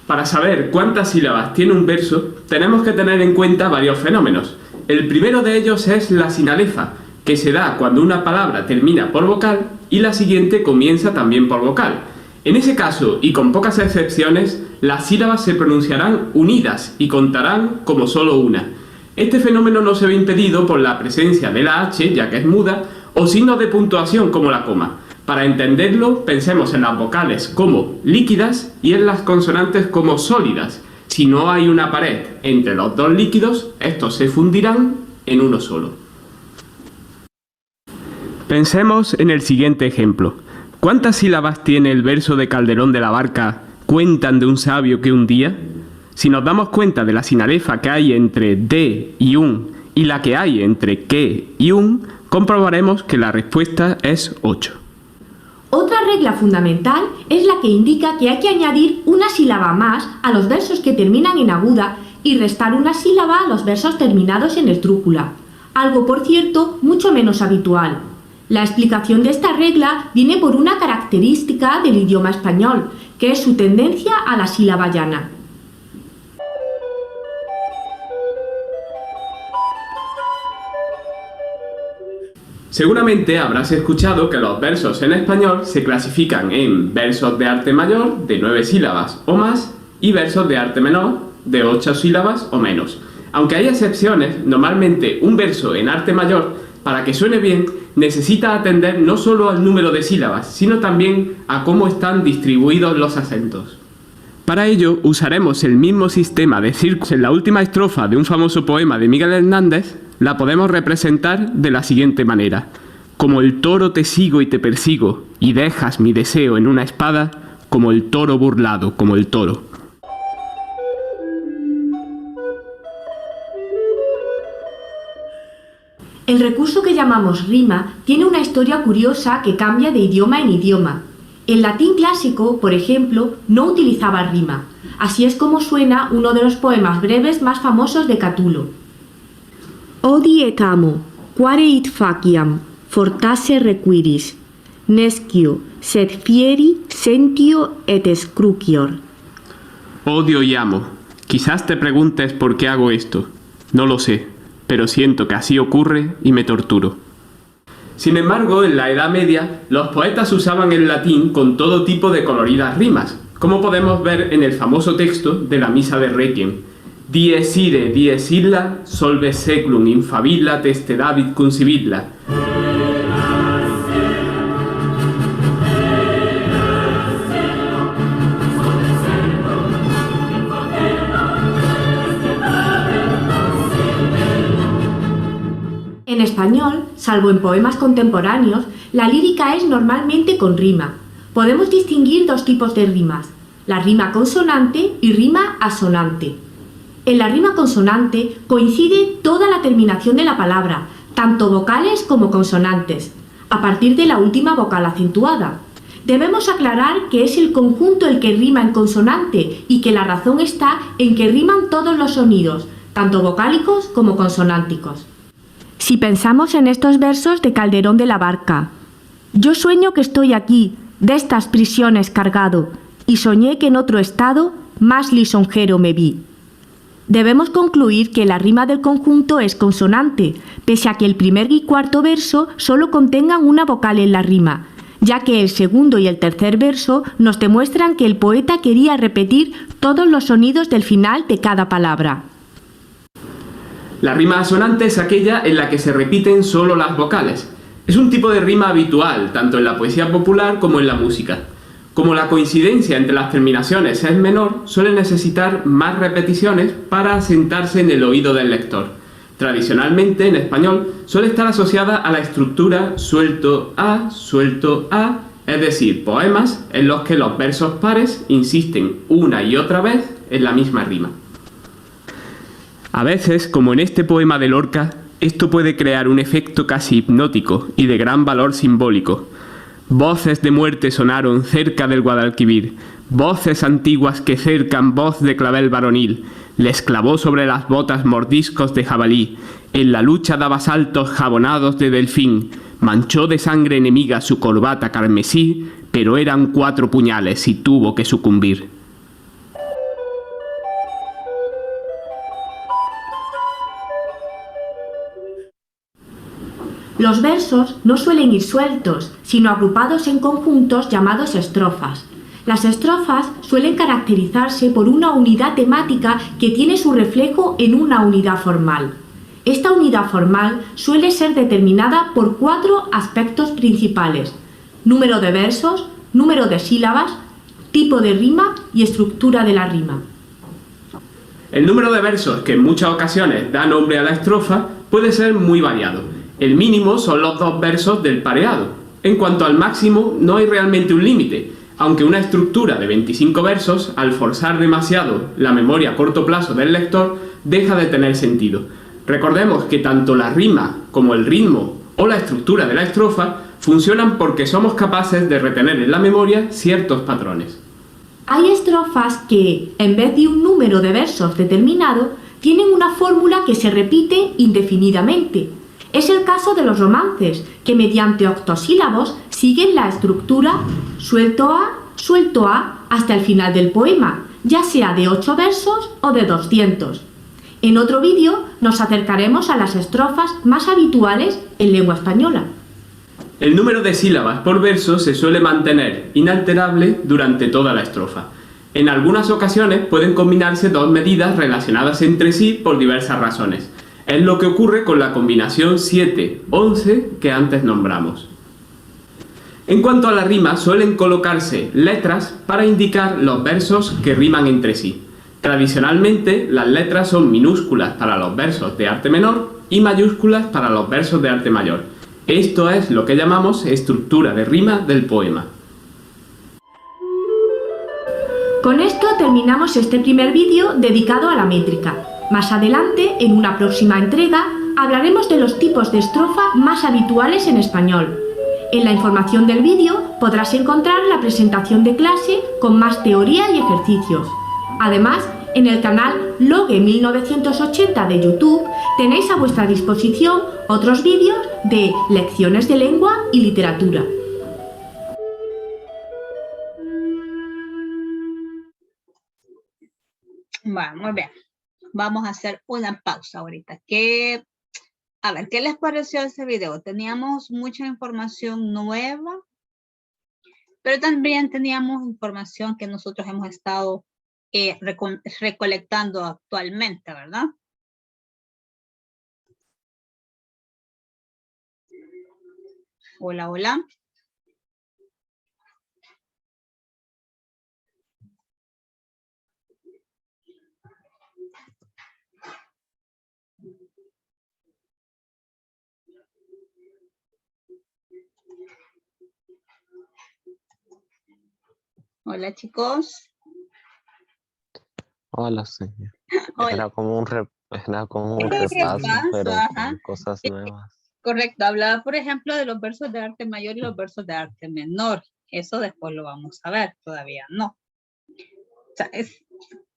Para saber cuántas sílabas tiene un verso, tenemos que tener en cuenta varios fenómenos. El primero de ellos es la sinalefa, que se da cuando una palabra termina por vocal y la siguiente comienza también por vocal. En ese caso, y con pocas excepciones, las sílabas se pronunciarán unidas y contarán como solo una. Este fenómeno no se ve impedido por la presencia de la H, ya que es muda, o signos de puntuación como la coma. Para entenderlo, pensemos en las vocales como líquidas y en las consonantes como sólidas. Si no hay una pared entre los dos líquidos, estos se fundirán en uno solo. Pensemos en el siguiente ejemplo. ¿Cuántas sílabas tiene el verso de Calderón de la Barca "Cuentan de un sabio que un día"? Si nos damos cuenta de la sinalefa que hay entre de y un y la que hay entre que y un, comprobaremos que la respuesta es 8. Otra regla fundamental es la que indica que hay que añadir una sílaba más a los versos que terminan en aguda y restar una sílaba a los versos terminados en estrúcula, algo por cierto mucho menos habitual. La explicación de esta regla viene por una característica del idioma español, que es su tendencia a la sílaba llana. Seguramente habrás escuchado que los versos en español se clasifican en versos de arte mayor de 9 sílabas o más y versos de arte menor de 8 sílabas o menos. Aunque hay excepciones, normalmente un verso en arte mayor, para que suene bien, necesita atender no solo al número de sílabas, sino también a cómo están distribuidos los acentos. Para ello usaremos el mismo sistema de círculos. En la última estrofa de un famoso poema de Miguel Hernández la podemos representar de la siguiente manera: como el toro te sigo y te persigo, y dejas mi deseo en una espada, como el toro burlado, como el toro. El recurso que llamamos rima tiene una historia curiosa que cambia de idioma en idioma. El latín clásico, por ejemplo, no utilizaba rima. Así es como suena uno de los poemas breves más famosos de Catulo. Odi et amo, quare it faciam, fortasse requiris, nescio, sed fieri, sentio et excrucior. Odio y amo. Quizás te preguntes por qué hago esto. No lo sé, pero siento que así ocurre y me torturo. Sin embargo, en la Edad Media, los poetas usaban el latín con todo tipo de coloridas rimas, como podemos ver en el famoso texto de la Misa de Requiem. Dies ire, dies illa, solve seclum infabilla teste David concibilla. En español, salvo en poemas contemporáneos, la lírica es normalmente con rima. Podemos distinguir dos tipos de rimas, la rima consonante y rima asonante. En la rima consonante coincide toda la terminación de la palabra, tanto vocales como consonantes, a partir de la última vocal acentuada. Debemos aclarar que es el conjunto el que rima en consonante y que la razón está en que riman todos los sonidos, tanto vocálicos como consonánticos. Si pensamos en estos versos de Calderón de la Barca: yo sueño que estoy aquí, de estas prisiones cargado, y soñé que en otro estado más lisonjero me vi. Debemos concluir que la rima del conjunto es consonante, pese a que el primer y cuarto verso solo contengan una vocal en la rima, ya que el segundo y el tercer verso nos demuestran que el poeta quería repetir todos los sonidos del final de cada palabra. La rima asonante es aquella en la que se repiten solo las vocales. Es un tipo de rima habitual, tanto en la poesía popular como en la música. Como la coincidencia entre las terminaciones es menor, suele necesitar más repeticiones para asentarse en el oído del lector. Tradicionalmente, en español, suele estar asociada a la estructura suelto a, es decir, poemas en los que los versos pares insisten una y otra vez en la misma rima. A veces, como en este poema de Lorca, esto puede crear un efecto casi hipnótico y de gran valor simbólico. Voces de muerte sonaron cerca del Guadalquivir, voces antiguas que cercan voz de clavel varonil, les clavó sobre las botas mordiscos de jabalí, en la lucha daba saltos jabonados de delfín, manchó de sangre enemiga su corbata carmesí, pero eran 4 puñales y tuvo que sucumbir. Los versos no suelen ir sueltos, sino agrupados en conjuntos llamados estrofas. Las estrofas suelen caracterizarse por una unidad temática que tiene su reflejo en una unidad formal. Esta unidad formal suele ser determinada por 4 aspectos principales: número de versos, número de sílabas, tipo de rima y estructura de la rima. El número de versos que en muchas ocasiones da nombre a la estrofa puede ser muy variado. El mínimo son los 2 versos del pareado. En cuanto al máximo, no hay realmente un límite, aunque una estructura de 25 versos, al forzar demasiado la memoria a corto plazo del lector, deja de tener sentido. Recordemos que tanto la rima como el ritmo o la estructura de la estrofa funcionan porque somos capaces de retener en la memoria ciertos patrones. Hay estrofas que, en vez de un número de versos determinado, tienen una fórmula que se repite indefinidamente. Es el caso de los romances, que mediante octosílabos siguen la estructura suelto a hasta el final del poema, ya sea de 8 versos o de 200. En otro vídeo nos acercaremos a las estrofas más habituales en lengua española. El número de sílabas por verso se suele mantener inalterable durante toda la estrofa. En algunas ocasiones pueden combinarse 2 medidas relacionadas entre sí por diversas razones. Es lo que ocurre con la combinación 7-11 que antes nombramos. En cuanto a la rima, suelen colocarse letras para indicar los versos que riman entre sí. Tradicionalmente, las letras son minúsculas para los versos de arte menor y mayúsculas para los versos de arte mayor. Esto es lo que llamamos estructura de rima del poema. Con esto terminamos este primer vídeo dedicado a la métrica. Más adelante, en una próxima entrega, hablaremos de los tipos de estrofa más habituales en español. En la información del vídeo podrás encontrar la presentación de clase con más teoría y ejercicios. Además, en el canal Logue 1980 de YouTube tenéis a vuestra disposición otros vídeos de lecciones de lengua y literatura. Bueno, muy bien. Vamos a hacer una pausa ahorita. A ver, ¿qué les pareció ese video? Teníamos mucha información nueva, pero también teníamos información que nosotros hemos estado recolectando actualmente, ¿verdad? Hola, hola. Hola, chicos. Hola, señor. Hola. Era como un Sí, repaso, pero ajá. con cosas nuevas. Correcto, hablaba por ejemplo de los versos de arte mayor y los versos de arte menor. Eso después lo vamos a ver, todavía no. O sea,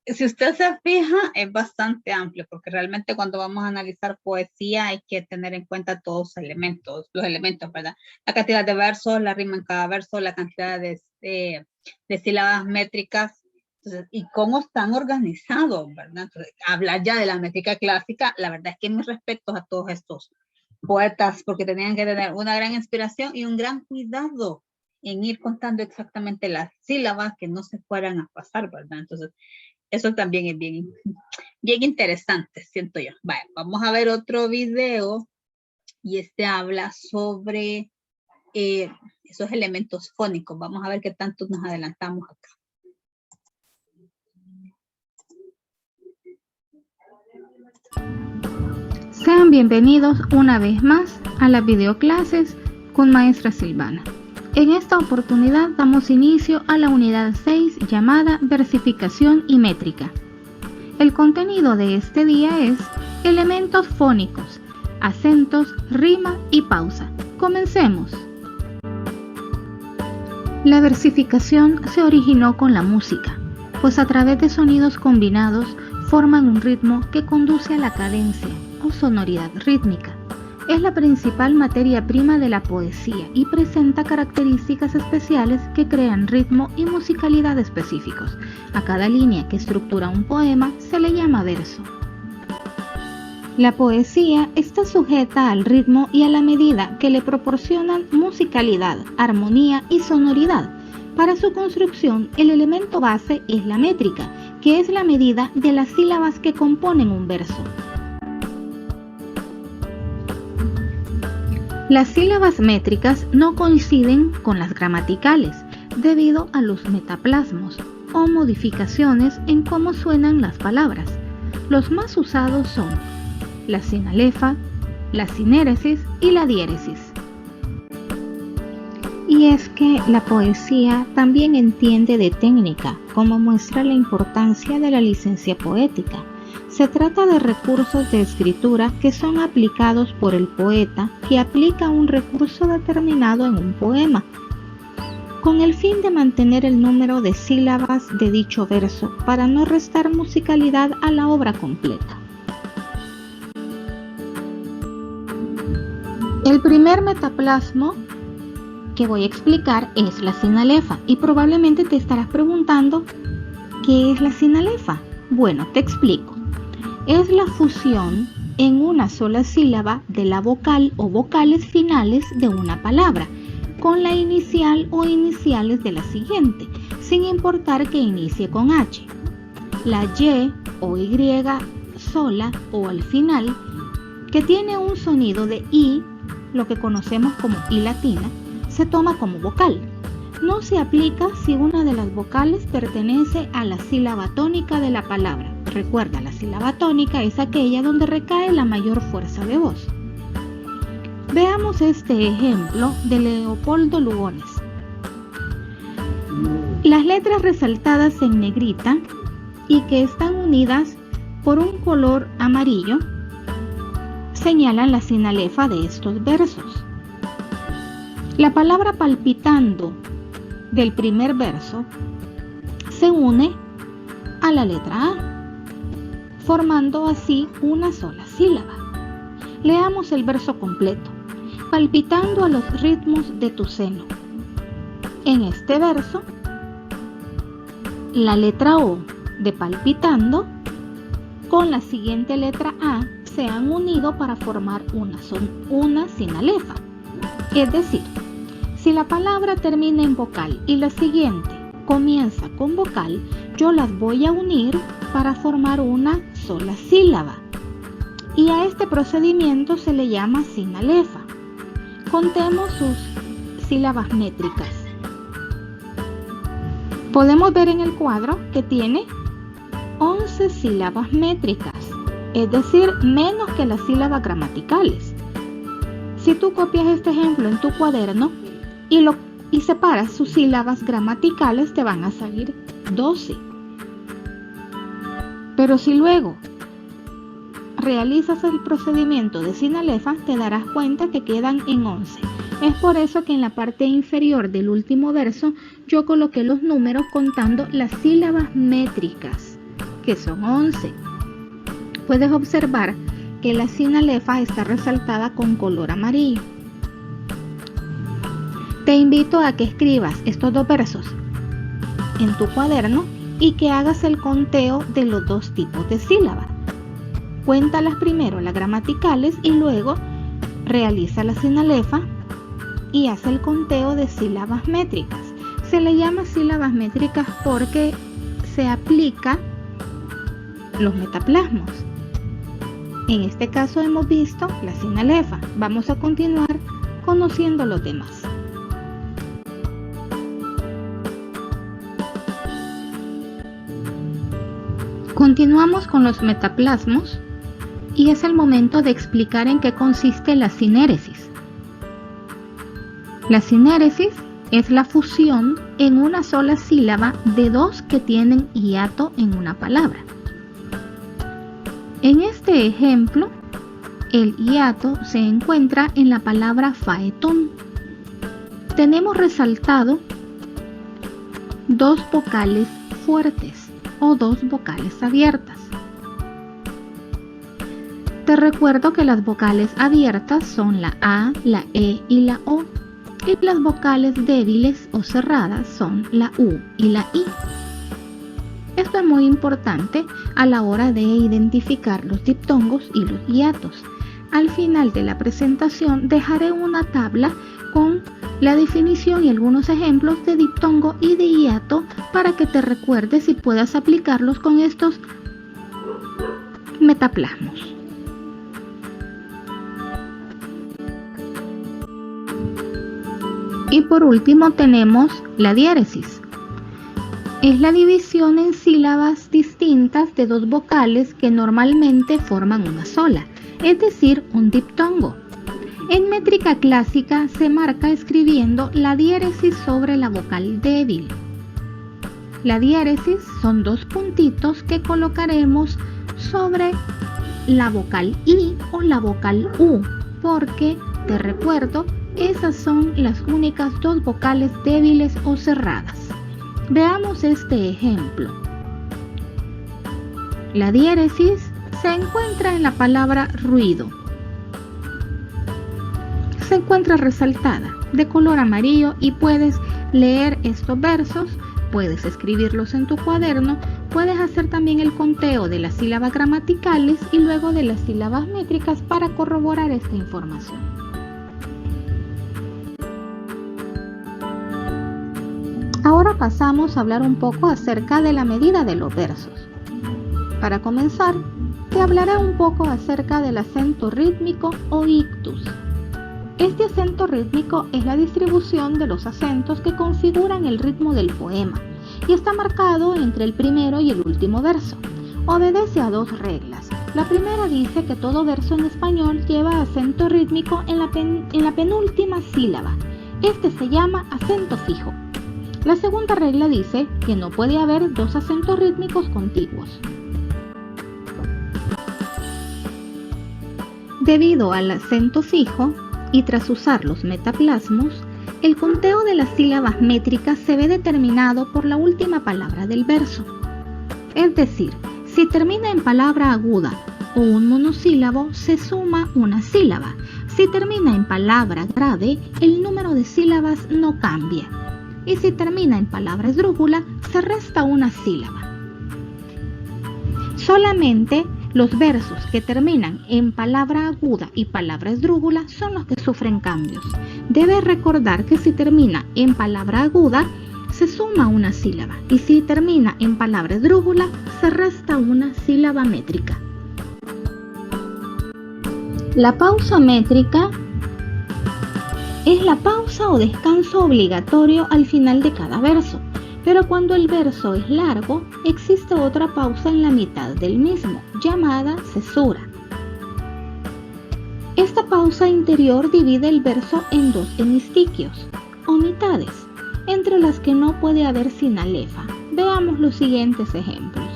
si usted se fija, es bastante amplio, porque realmente cuando vamos a analizar poesía hay que tener en cuenta todos los elementos, ¿verdad? La cantidad de versos, la rima en cada verso, la cantidad de sílabas métricas, entonces, y cómo están organizados, ¿verdad? Entonces, hablar ya de la métrica clásica, la verdad es que mis respetos a todos estos poetas, porque tenían que tener una gran inspiración y un gran cuidado en ir contando exactamente las sílabas que no se fueran a pasar, ¿verdad? Entonces, eso también es bien interesante, siento yo. Vale, vamos a ver otro video y este habla sobre esos elementos fónicos. Vamos a ver qué tanto nos adelantamos acá. Sean bienvenidos una vez más a las videoclases con Maestra Silvana. En esta oportunidad damos inicio a la unidad 6 llamada Versificación y Métrica. El contenido de este día es elementos fónicos, acentos, rima y pausa. Comencemos. La versificación se originó con la música, pues a través de sonidos combinados forman un ritmo que conduce a la cadencia o sonoridad rítmica. Es la principal materia prima de la poesía y presenta características especiales que crean ritmo y musicalidad específicos. A cada línea que estructura un poema se le llama verso. La poesía está sujeta al ritmo y a la medida que le proporcionan musicalidad, armonía y sonoridad. Para su construcción, el elemento base es la métrica, que es la medida de las sílabas que componen un verso. Las sílabas métricas no coinciden con las gramaticales debido a los metaplasmos o modificaciones en cómo suenan las palabras. Los más usados son la sinalefa, la sinéresis y la diéresis. Y es que la poesía también entiende de técnica, como muestra la importancia de la licencia poética. Se trata de recursos de escritura que son aplicados por el poeta que aplica un recurso determinado en un poema, con el fin de mantener el número de sílabas de dicho verso para no restar musicalidad a la obra completa. El primer metaplasmo que voy a explicar es la sinalefa y probablemente te estarás preguntando ¿qué es la sinalefa? Bueno, te explico. Es la fusión en una sola sílaba de la vocal o vocales finales de una palabra con la inicial o iniciales de la siguiente, sin importar que inicie con H. La Y o Y sola o al final, que tiene un sonido de I, lo que conocemos como I latina, se toma como vocal. No se aplica si una de las vocales pertenece a la sílaba tónica de la palabra. Recuerda, la sílaba tónica es aquella donde recae la mayor fuerza de voz. Veamos este ejemplo de Leopoldo Lugones. Las letras resaltadas en negrita y que están unidas por un color amarillo señalan la sinalefa de estos versos. La palabra palpitando del primer verso se une a la letra A, formando así una sola sílaba. Leamos el verso completo. Palpitando a los ritmos de tu seno. En este verso, la letra O de palpitando con la siguiente letra A se han unido para formar una sinalefa. Es decir, si la palabra termina en vocal y la siguiente comienza con vocal, yo las voy a unir para formar una sola sílaba. Y a este procedimiento se le llama sinalefa. Contemos sus sílabas métricas. Podemos ver en el cuadro que tiene 11 sílabas métricas, es decir, menos que las sílabas gramaticales. Si tú copias este ejemplo en tu cuaderno y separas sus sílabas gramaticales, te van a salir 12. Pero si luego realizas el procedimiento de sinalefa, te darás cuenta que quedan en 11. Es por eso que en la parte inferior del último verso yo coloqué los números contando las sílabas métricas, que son 11. Puedes observar que la sinalefa está resaltada con color amarillo. Te invito a que escribas estos dos versos en tu cuaderno y que hagas el conteo de los dos tipos de sílabas. Cuéntalas primero las gramaticales y luego realiza la sinalefa y haz el conteo de sílabas métricas. Se le llama sílabas métricas porque se aplica los metaplasmos. En este caso hemos visto la sinalefa. Vamos a continuar conociendo los demás. Continuamos con los metaplasmos y es el momento de explicar en qué consiste la sinéresis. La sinéresis es la fusión en una sola sílaba de dos que tienen hiato en una palabra. En este ejemplo, el hiato se encuentra en la palabra faetón. Tenemos resaltado dos vocales fuertes o dos vocales abiertas. Te recuerdo que las vocales abiertas son la A, la E y la O, y las vocales débiles o cerradas son la U y la I. Esto es muy importante a la hora de identificar los diptongos y los hiatos. Al final de la presentación dejaré una tabla con la definición y algunos ejemplos de diptongo y de hiato para que te recuerdes y puedas aplicarlos con estos metaplasmos. Y por último tenemos la diéresis. Es la división en sílabas distintas de dos vocales que normalmente forman una sola, es decir, un diptongo. En métrica clásica se marca escribiendo la diéresis sobre la vocal débil. La diéresis son dos puntitos que colocaremos sobre la vocal I o la vocal U, porque, te recuerdo, esas son las únicas dos vocales débiles o cerradas. Veamos este ejemplo. La diéresis se encuentra en la palabra ruido. Se encuentra resaltada de color amarillo y puedes leer estos versos, puedes escribirlos en tu cuaderno, puedes hacer también el conteo de las sílabas gramaticales y luego de las sílabas métricas para corroborar esta información. Ahora pasamos a hablar un poco acerca de la medida de los versos. Para comenzar, te hablaré un poco acerca del acento rítmico o ictus. Este acento rítmico es la distribución de los acentos que configuran el ritmo del poema y está marcado entre el primero y el último verso. Obedece a dos reglas. La primera dice que todo verso en español lleva acento rítmico en la penúltima sílaba. Este se llama acento fijo. La segunda regla dice que no puede haber dos acentos rítmicos contiguos. Debido al acento fijo y tras usar los metaplasmos, el conteo de las sílabas métricas se ve determinado por la última palabra del verso. Es decir, si termina en palabra aguda o un monosílabo, se suma una sílaba. Si termina en palabra grave, el número de sílabas no cambia. Y si termina en palabra esdrújula, se resta una sílaba. Solamente Los versos que terminan en palabra aguda y palabra esdrújula son los que sufren cambios. Debes recordar que si termina en palabra aguda, se suma una sílaba, y si termina en palabra esdrújula, se resta una sílaba métrica. La pausa métrica es la pausa o descanso obligatorio al final de cada verso, pero cuando el verso es largo, existe otra pausa en la mitad del mismo, llamada cesura. Esta pausa interior divide el verso en dos hemistiquios, o mitades, entre las que no puede haber sinalefa. Veamos los siguientes ejemplos.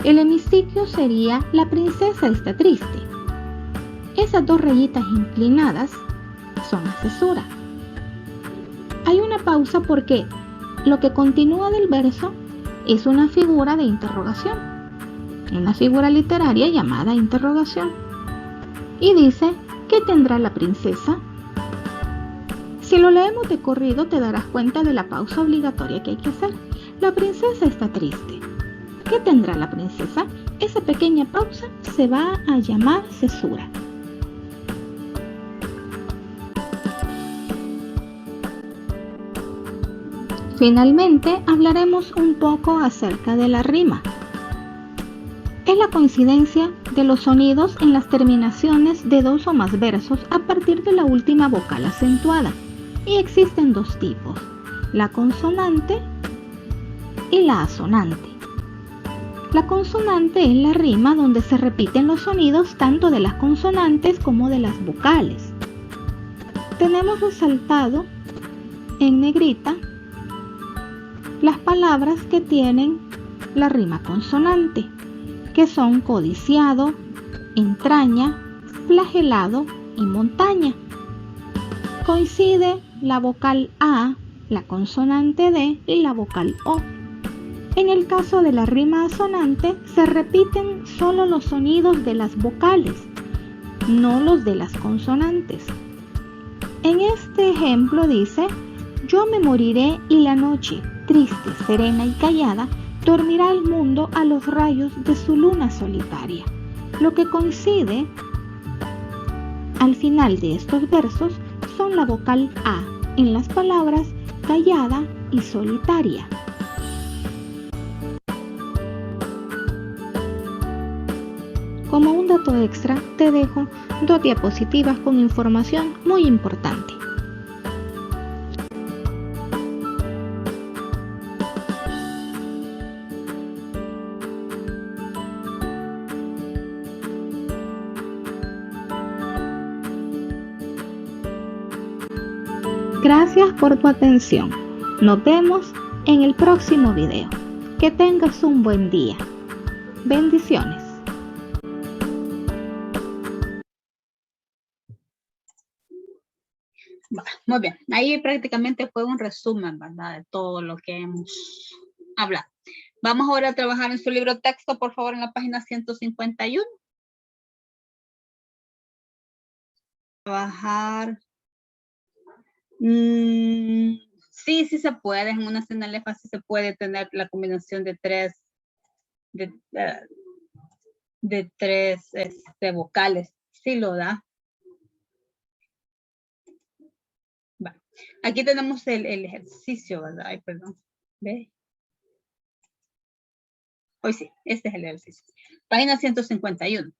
El hemistiquio sería la princesa está triste. Esas dos rayitas inclinadas son la cesura. Hay una pausa porque lo que continúa del verso es una figura de interrogación, una figura literaria llamada interrogación. Y dice, ¿qué tendrá la princesa? Si lo leemos de corrido te darás cuenta de la pausa obligatoria que hay que hacer. La princesa está triste. ¿Qué tendrá la princesa? Esa pequeña pausa se va a llamar cesura. Finalmente, hablaremos un poco acerca de la rima. Es la coincidencia de los sonidos en las terminaciones de dos o más versos a partir de la última vocal acentuada. Y existen dos tipos, la consonante y la asonante. La consonante es la rima donde se repiten los sonidos tanto de las consonantes como de las vocales. Tenemos resaltado en negrita las palabras que tienen la rima consonante, que son codiciado, entraña, flagelado y montaña. Coincide la vocal A, la consonante D y la vocal O. En el caso de la rima asonante, se repiten solo los sonidos de las vocales, no los de las consonantes. En este ejemplo dice, yo me moriré y la noche, triste, serena y callada, dormirá el mundo a los rayos de su luna solitaria. Lo que coincide al final de estos versos son la vocal A en las palabras callada y solitaria. Como un dato extra, te dejo dos diapositivas con información muy importante. Gracias por tu atención. Nos vemos en el próximo video. Que tengas un buen día. Bendiciones. Muy bien, ahí prácticamente fue un resumen, ¿verdad? De todo lo que hemos hablado. Vamos ahora a trabajar en su libro texto, por favor, en la página 151. Trabajar. Sí se puede, en una sinalefa sí se puede tener la combinación de tres vocales, sí lo da. Vale. Aquí tenemos el ejercicio, ¿verdad? Ay, perdón. ¿Ve? Hoy sí, este es el ejercicio. Página 151.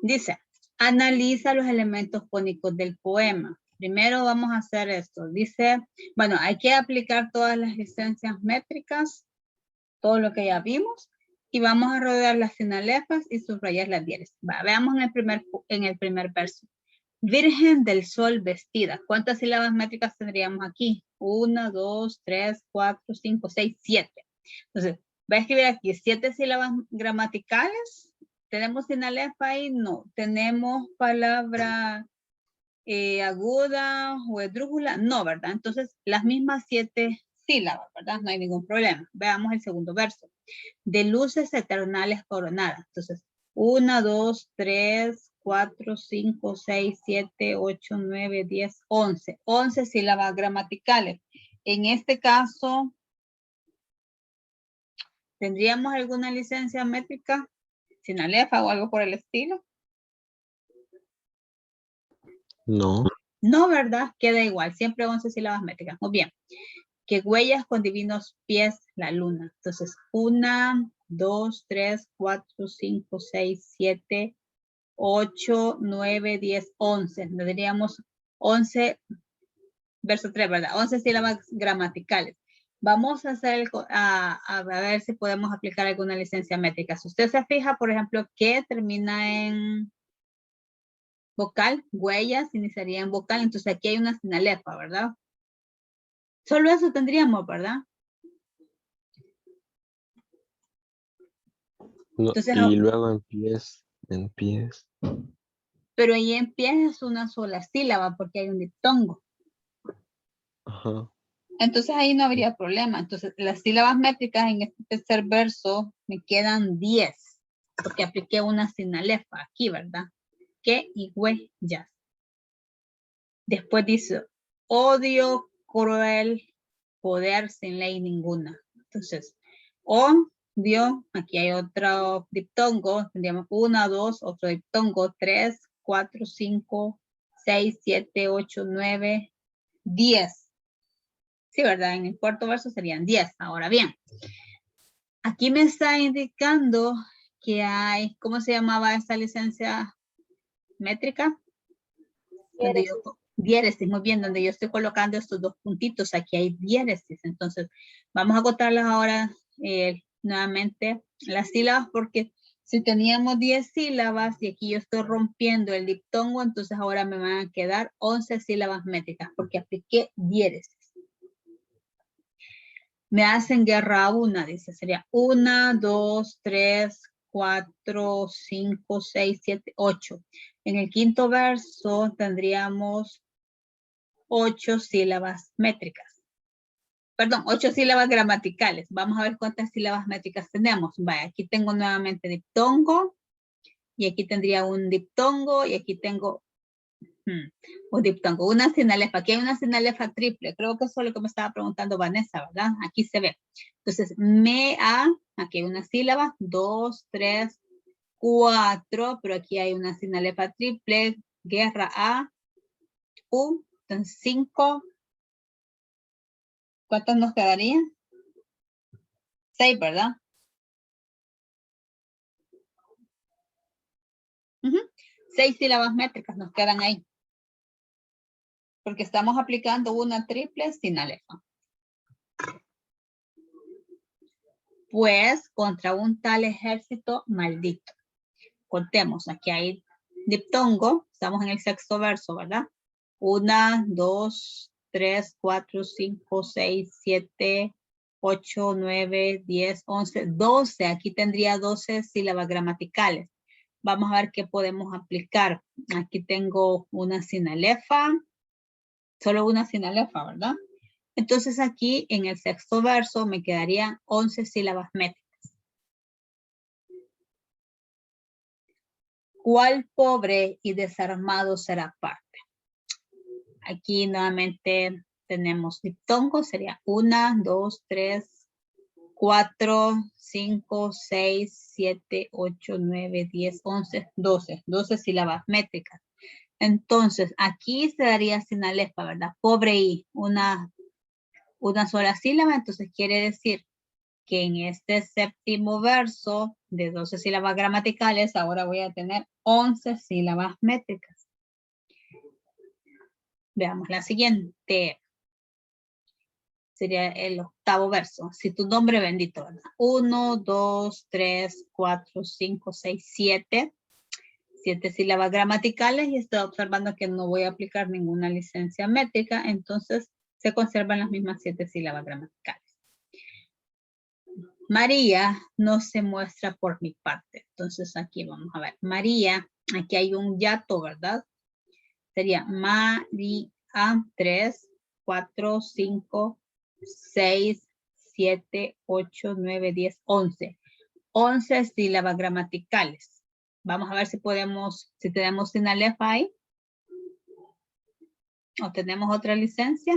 Dice, analiza los elementos fónicos del poema. Primero vamos a hacer esto. Dice, bueno, hay que aplicar todas las licencias métricas, todo lo que ya vimos, y vamos a rodear las sinalefas y subrayar las diéresis. Veamos en el primer verso. Virgen del Sol vestida. ¿Cuántas sílabas métricas tendríamos aquí? 1, 2, 3, 4, 5, 6, 7. Entonces, voy a escribir aquí 7 sílabas gramaticales. ¿Tenemos sinalefa ahí? No. ¿Tenemos palabra aguda o esdrújula? No, ¿verdad? Entonces, las mismas 7 sílabas, ¿verdad? No hay ningún problema. Veamos el segundo verso. De luces eternales coronadas. Entonces, 1, 2, 3, 4, 5, 6, 7, 8, 9, 10, 11. 11 sílabas gramaticales. En este caso, ¿Tendríamos alguna licencia métrica? ¿Sinalefa o algo por el estilo? No. No, ¿verdad? Queda igual, siempre 11 sílabas métricas. Muy bien. Que huellas con divinos pies la luna. Entonces, 1, 2, 3, 4, 5, 6, 7, 8, 9, 10, 11. Tendríamos 11, verso 3, ¿verdad? 11 sílabas gramaticales. Vamos a hacer a ver si podemos aplicar alguna licencia métrica. Si usted se fija, por ejemplo, que termina en vocal, huellas, iniciaría en vocal. Entonces aquí hay una sinalefa, ¿verdad? Solo eso tendríamos, ¿verdad? No, Entonces, y luego en pies. pero ahí en pies es una sola sílaba porque hay un diptongo. Ajá. Entonces ahí no habría problema. Entonces las sílabas métricas en este tercer verso me quedan 10 porque apliqué una sinalefa aquí, ¿verdad? Que y huellas. Después dice, odio, cruel, poder sin ley ninguna. Entonces, odio, aquí hay otro diptongo, tendríamos 1, 2, otro diptongo, 3, 4, 5, 6, 7, 8, 9, 10. Sí, ¿verdad? En el cuarto verso serían 10. Ahora bien, aquí me está indicando que hay, ¿cómo se llamaba esta licencia métrica? Donde yo, diéresis, muy bien, donde yo estoy colocando estos dos puntitos, aquí hay diéresis. Entonces, vamos a agotarlas ahora nuevamente las sílabas, porque si teníamos 10 sílabas y aquí yo estoy rompiendo el diptongo, entonces ahora me van a quedar 11 sílabas métricas, porque apliqué diéresis. Me hacen guerra a una, dice, sería 1, 2, 3, 4, 5, 6, 7, 8. En el quinto verso tendríamos 8 sílabas métricas. Perdón, 8 sílabas gramaticales. Vamos a ver cuántas sílabas métricas tenemos. Vaya, aquí tengo nuevamente diptongo, y aquí tendría un diptongo, y aquí tengo un diptongo, una sinalefa. Aquí hay una sinalefa triple. Creo que eso es lo que me estaba preguntando Vanessa, ¿verdad? Aquí se ve. Entonces, aquí hay una sílaba, 2, 3, 4, pero aquí hay una sinalefa triple, guerra a, entonces 5. ¿Cuántas nos quedarían? 6, ¿verdad? 6 sílabas métricas nos quedan ahí. Porque estamos aplicando una triple sinalefa. Pues contra un tal ejército maldito. Contemos, aquí hay diptongo, estamos en el sexto verso, ¿verdad? 1, 2, 3, 4, 5, 6, 7, 8, 9, 10, 11, 12. Aquí tendría 12 sílabas gramaticales. Vamos a ver qué podemos aplicar. Aquí tengo una sinalefa, solo una sinalefa, ¿verdad? Entonces aquí en el sexto verso me quedarían 11 sílabas métricas. ¿Cuál pobre y desarmado será parte? Aquí nuevamente tenemos diptongo, sería 1, 2, 3, 4, 5, 6, 7, 8, 9, 10, 11, 12. 12 sílabas métricas. Entonces, aquí se daría sinalefa, ¿verdad? Pobre y una sola sílaba, entonces quiere decir que en este séptimo verso de 12 sílabas gramaticales, ahora voy a tener 11 sílabas métricas. Veamos la siguiente. Sería el octavo verso. Si tu nombre bendito, ¿verdad? 1, 2, 3, 4, 5, 6, 7. 7 sílabas gramaticales y estoy observando que no voy a aplicar ninguna licencia métrica, entonces se conservan las mismas 7 sílabas gramaticales. María no se muestra por mi parte. Entonces aquí vamos a ver. María, aquí hay un yato, ¿verdad? Sería María 3, 4, 5, 6, 7, 8, 9, 10, 11. 11 sílabas gramaticales. Vamos a ver si podemos, si tenemos sinalefa ahí. ¿O tenemos otra licencia?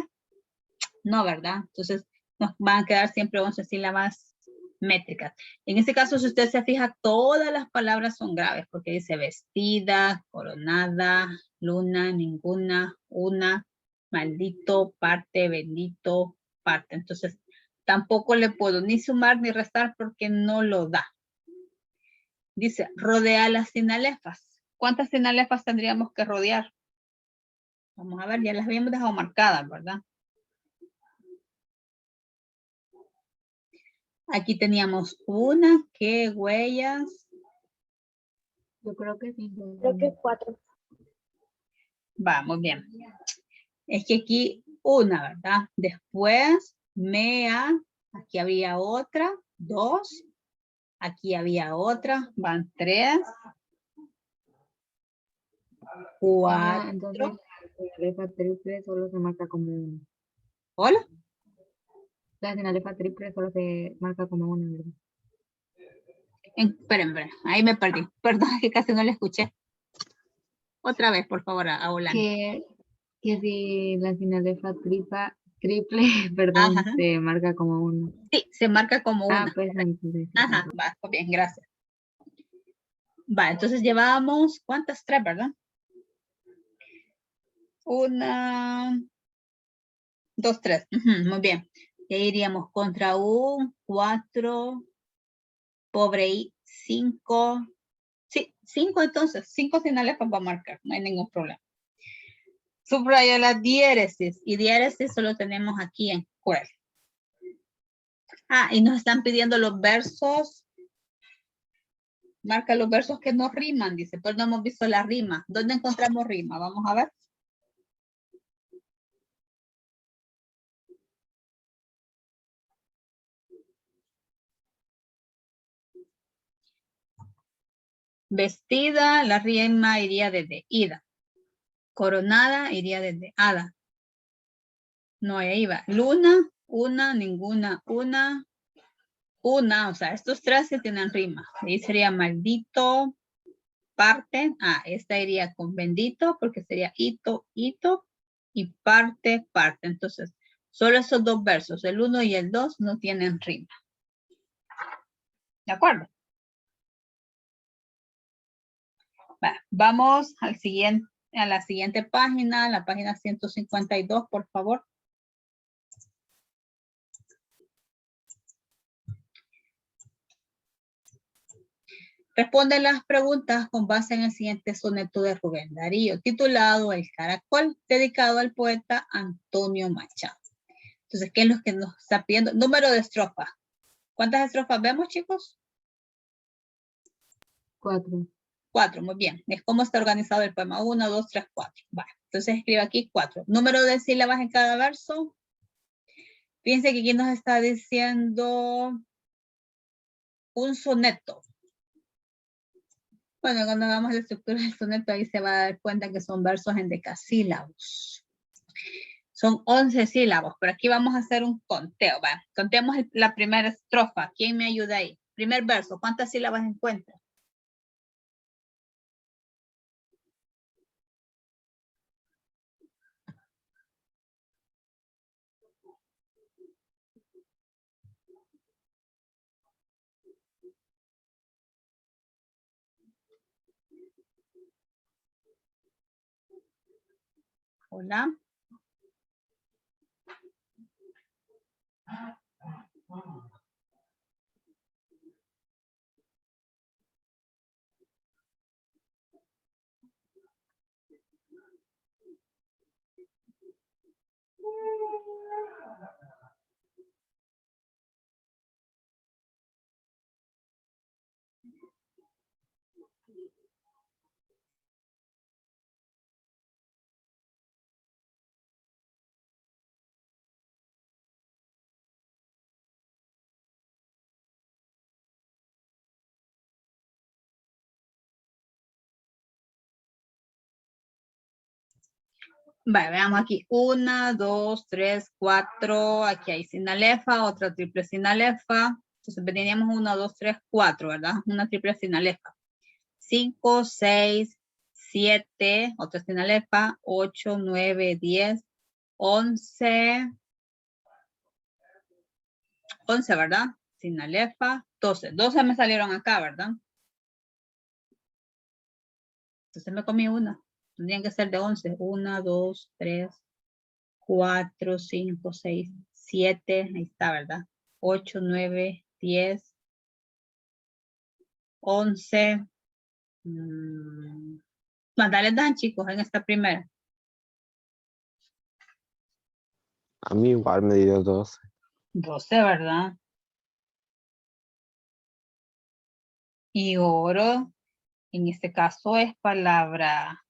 No, ¿verdad? Entonces nos van a quedar siempre 11 sílabas métricas. En este caso, si usted se fija, todas las palabras son graves porque dice vestida, coronada, luna, ninguna, una, maldito, parte, bendito, parte. Entonces, tampoco le puedo ni sumar ni restar porque no lo da. Dice, rodea las sinalefas. ¿Cuántas sinalefas tendríamos que rodear? Vamos a ver, ya las habíamos dejado marcadas, ¿verdad? Aquí teníamos una, ¿qué huellas? Yo creo que sí. Creo que 4. Vamos bien. Es que aquí una, ¿verdad? Después, mea, aquí había otra, 2. Aquí había otra, van 3. 4. Entonces, la sinalefa triple solo se marca como uno. ¿Hola? La sinalefa triple solo se marca como uno, ¿verdad? Esperen, ahí me perdí. Perdón, que casi no le escuché. Otra vez, por favor, a Olan. Que si la sinalefa triple, perdón, Ajá. se marca como uno. Sí, se marca como una. Ah, pues entonces. Ajá, va, bien, gracias. Va, entonces llevamos, ¿cuántas? 3, ¿verdad? 1, 2, 3. Muy bien. Y ahí iríamos contra un 4, pobre I, 5. Sí, 5 entonces. 5 sinalefas va a marcar, no hay ningún problema. Subraya la diéresis. Y diéresis solo tenemos aquí en cuál. Ah, y nos están pidiendo los versos. Marca los versos que no riman, dice, pero no hemos visto la rima. ¿Dónde encontramos rima? Vamos a ver. Vestida, la rima iría desde ida. Coronada iría desde hada. No, ahí va. Luna, una, ninguna, una, o sea, estos 3 sí tienen rima. Ahí sería maldito, parte. Ah, esta iría con bendito porque sería hito, hito y parte, parte. Entonces, solo esos 2 versos, el 1 y el 2, no tienen rima. ¿De acuerdo? Vamos al siguiente, a la siguiente página, la página 152, por favor. Responde las preguntas con base en el siguiente soneto de Rubén Darío, titulado El Caracol, dedicado al poeta Antonio Machado. Entonces, ¿qué es lo que nos está pidiendo? Número de estrofas. ¿Cuántas estrofas vemos, chicos? 4. 4, muy bien. Es cómo está organizado el poema. 1, 2, 3, 4. Vale. Entonces escribe aquí 4. Número de sílabas en cada verso. Fíjense que aquí nos está diciendo un soneto. Bueno, cuando hagamos la estructura del soneto, ahí se va a dar cuenta que son versos en decasílabos. Son 11 sílabos, pero aquí vamos a hacer un conteo. ¿Va? Contemos la primera estrofa. ¿Quién me ayuda ahí? Primer verso, ¿cuántas sílabas encuentra? Hola. Vale, veamos aquí. 1, 2, 3, 4. Aquí hay sinalefa, otra triple sinalefa. Entonces teníamos 1, 2, 3, 4, ¿verdad? Una triple sinalefa. 5, 6, 7, otra sinalefa. 8, 9, 10, 11. 11, ¿verdad? Sinalefa, 12. 12 me salieron acá, ¿verdad? Entonces me comí una. Tendrían que ser de 11. 1, 2, 3, 4, 5, 6, 7. Ahí está, ¿verdad? 8, 9, 10, 11. ¿Cuántas les dan, chicos, en esta primera? A mí igual me dio 12. 12, ¿verdad? Y oro, en este caso es palabra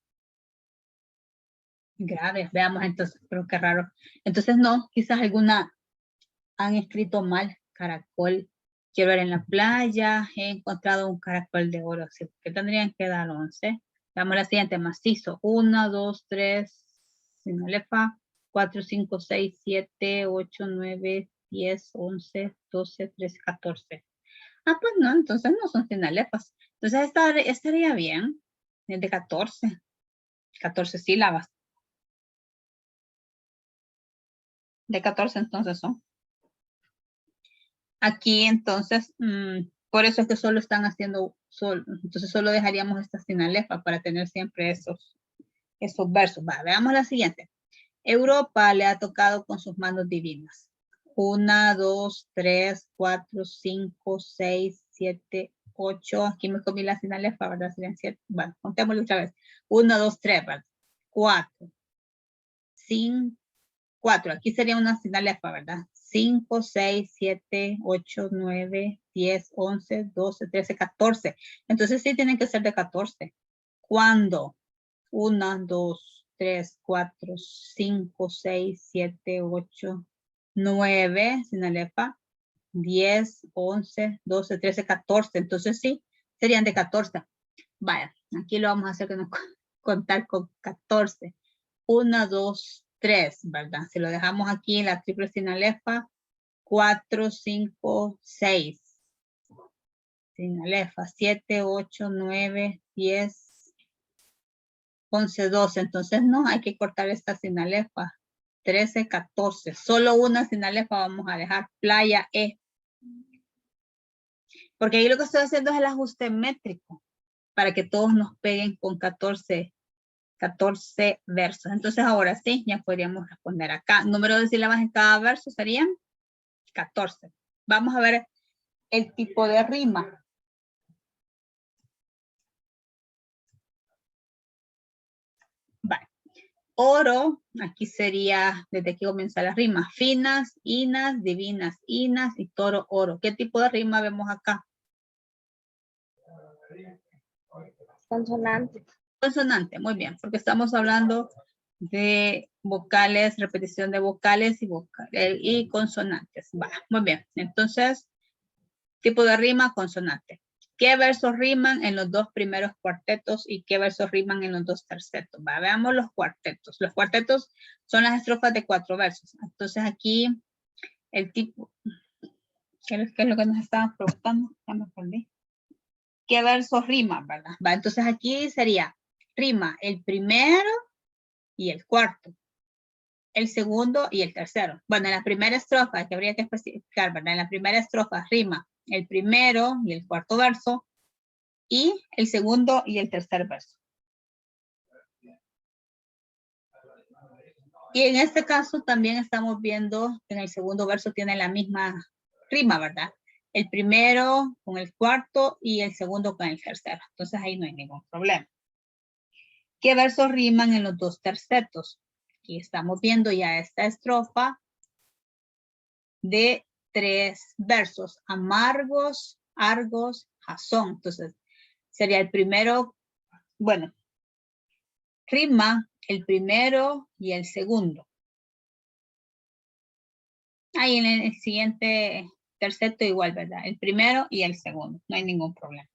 grave. Veamos entonces, pero qué raro. Entonces no, quizás alguna han escrito mal. Caracol. Quiero ver en la playa. He encontrado un caracol de oro. Así que tendrían que dar 11. Veamos la siguiente. Macizo. 1, 2, 3. Sinalefa. 4, 5, 6, 7, 8, 9, 10, 11, 12, 13, 14. Ah, pues no, entonces no son sinalefas. Entonces estaría bien. Es de 14. 14 sílabas. De 14 entonces son. Aquí entonces, por eso es que solo están haciendo, entonces solo dejaríamos esta sinalefa para tener siempre esos versos. Va, veamos la siguiente. Europa le ha tocado con sus manos divinas. 1, 2, 3, 4, 5, 6, 7, 8. Aquí me comí la sinalefa, ¿verdad? Serían 7. Bueno, contémoslo otra vez. 1, 2, 3, ¿verdad? 4, 5, 4. Aquí sería una sinalefa, ¿verdad? 5, 6, 7, 8, 9, 10, 11, 12, 13, 14. Entonces sí tienen que ser de 14. ¿Cuándo? 1, 2, 3, 4, 5, 6, 7, 8, 9, sinalefa, 10, 11, 12, 13, 14. Entonces sí, serían de 14. Vaya, aquí lo vamos a hacer que nos contar con 14. 1, 2, 3, ¿verdad? Si lo dejamos aquí en la triple sinalefa, 4, 5, 6. Sinalefa, 7, 8, 9, 10, 11, 12. Entonces no, hay que cortar esta sinalefa. 13, 14. Solo una sinalefa vamos a dejar. Playa E. Porque ahí lo que estoy haciendo es el ajuste métrico. Para que todos nos peguen con 14 versos. Entonces ahora sí, ya podríamos responder acá. Número de sílabas en cada verso serían 14. Vamos a ver el tipo de rima. Vale. Oro, aquí sería desde que comienza la rima. Finas, inas, divinas, inas y toro, oro. ¿Qué tipo de rima vemos acá? Consonante. Consonante, muy bien, porque estamos hablando de vocales, repetición de vocales y consonantes. Va, muy bien. Entonces, tipo de rima, consonante. ¿Qué versos riman en los dos primeros cuartetos y qué versos riman en los dos tercetos? Va, veamos los cuartetos. Los cuartetos son las estrofas de 4 versos. Entonces aquí el tipo, ¿qué es lo que nos estaban preguntando? Ya me perdí. ¿Qué versos riman, verdad? Va, entonces aquí sería rima el primero y el cuarto, el segundo y el tercero. Bueno, en la primera estrofa, que habría que especificar, ¿verdad? En la primera estrofa rima el primero y el cuarto verso y el segundo y el tercer verso. Y en este caso también estamos viendo que en el segundo verso tiene la misma rima, ¿verdad? El primero con el cuarto y el segundo con el tercero. Entonces ahí no hay ningún problema. ¿Qué versos riman en los dos tercetos? Aquí estamos viendo ya esta estrofa de 3 versos. Amargos, argos, jazón. Entonces, sería el primero, bueno, rima el primero y el segundo. Ahí en el siguiente terceto igual, ¿verdad? El primero y el segundo. No hay ningún problema.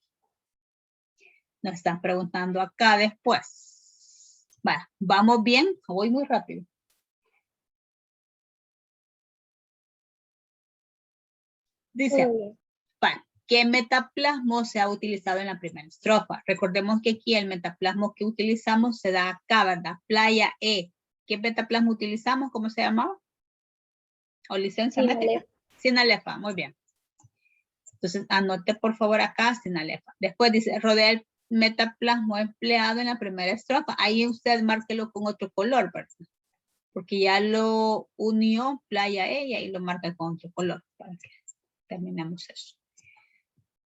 Nos están preguntando acá después. Bueno, ¿vamos bien? Voy muy rápido. Dice, bueno, ¿qué metaplasmo se ha utilizado en la primera estrofa? Recordemos que aquí el metaplasmo que utilizamos se da acá, ¿verdad? Playa E. ¿Qué metaplasmo utilizamos? ¿Cómo se llamaba? ¿O licencia métrica? Sinalefa, muy bien. Entonces, anote por favor acá sinalefa. Después dice, rodea el metaplasmo empleado en la primera estrofa. Ahí usted márquelo con otro color, ¿verdad? Porque ya lo unió playa ella y lo marca con otro color para que terminemos eso.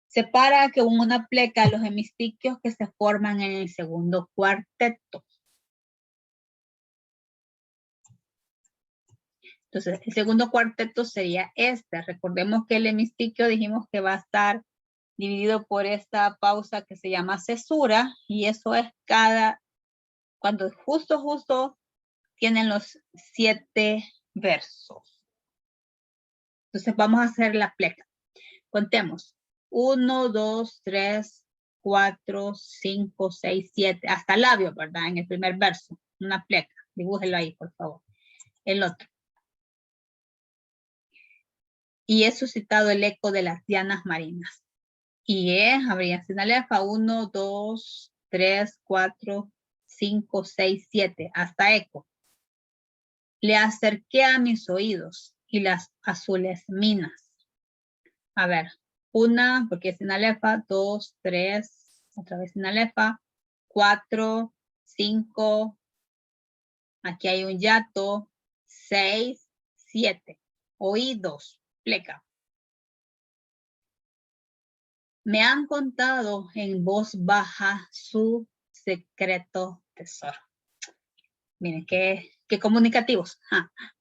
Separa con una pleca los hemistiquios que se forman en el segundo cuarteto. Entonces, el segundo cuarteto sería este. Recordemos que el hemistiquio dijimos que va a estar dividido por esta pausa que se llama cesura, y eso es cuando justo tienen los 7 versos. Entonces vamos a hacer la pleca. Contemos. 1, 2, 3, 4, 5, 6, 7. Hasta labio, ¿verdad? En el primer verso. Una pleca. Dibújelo ahí, por favor. El otro. Y he suscitado el eco de las dianas marinas. Y habría sinalefa 1, 2, 3, 4, 5, 6, 7. Hasta eco. Le acerqué a mis oídos y las azules minas. A ver. 1, porque es sinalefa, 2, 3, otra vez sinalefa, 4, 5, aquí hay un hiato, 6, 7, oídos, pleca. Me han contado en voz baja su secreto tesoro. Miren, qué comunicativos.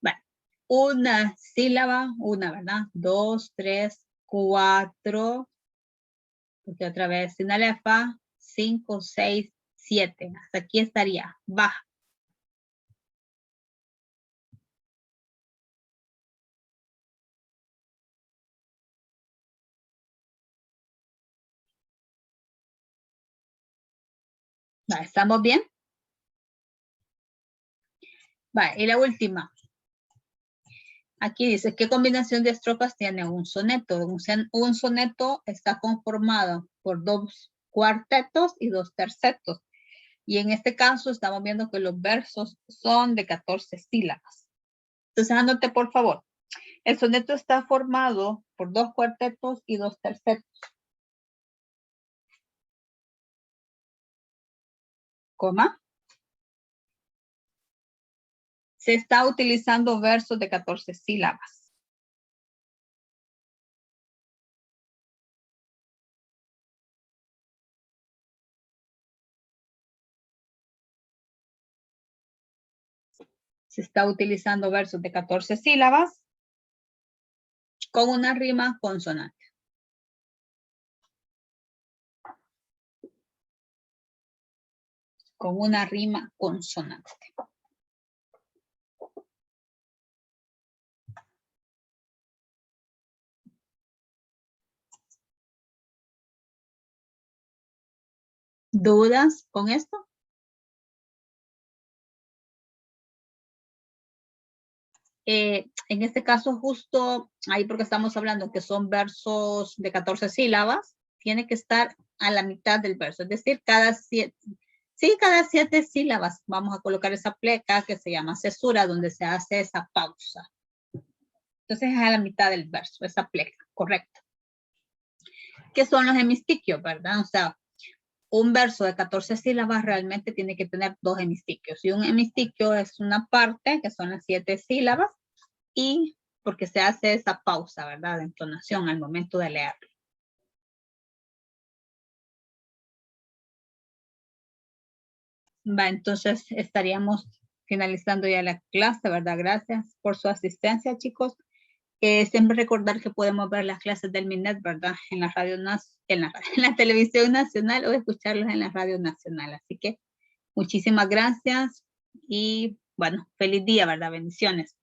Bueno, una sílaba, una, ¿verdad? 2, 3, 4, porque otra vez sinalefa, 5, 6, 7. Hasta aquí estaría baja. Vale, ¿estamos bien? Vale, y la última. Aquí dice, ¿qué combinación de estrofas tiene un soneto? Un soneto está conformado por 2 cuartetos y 2 tercetos. Y en este caso estamos viendo que los versos son de 14 sílabas. Entonces, anote por favor. El soneto está formado por 2 cuartetos y 2 tercetos. Coma. Se está utilizando versos de 14 sílabas. Se está utilizando versos de 14 sílabas con una rima consonante. Con una rima consonante. ¿Dudas con esto? En este caso justo ahí porque estamos hablando que son versos de 14 sílabas, tiene que estar a la mitad del verso, es decir, cada 7 sílabas vamos a colocar esa pleca que se llama cesura, donde se hace esa pausa. Entonces es a la mitad del verso, esa pleca, correcto. ¿Qué son los hemistiquios, verdad? O sea, un verso de 14 sílabas realmente tiene que tener 2 hemistiquios. Y un hemistiquio es una parte, que son las 7 sílabas, y porque se hace esa pausa, ¿verdad? De entonación al momento de leerlo. Va, entonces estaríamos finalizando ya la clase, ¿verdad? Gracias por su asistencia, chicos. Siempre recordar que podemos ver las clases del MINET, ¿verdad? En la radio, en la televisión nacional o escucharlos en la radio nacional. Así que muchísimas gracias y bueno, feliz día, ¿verdad? Bendiciones.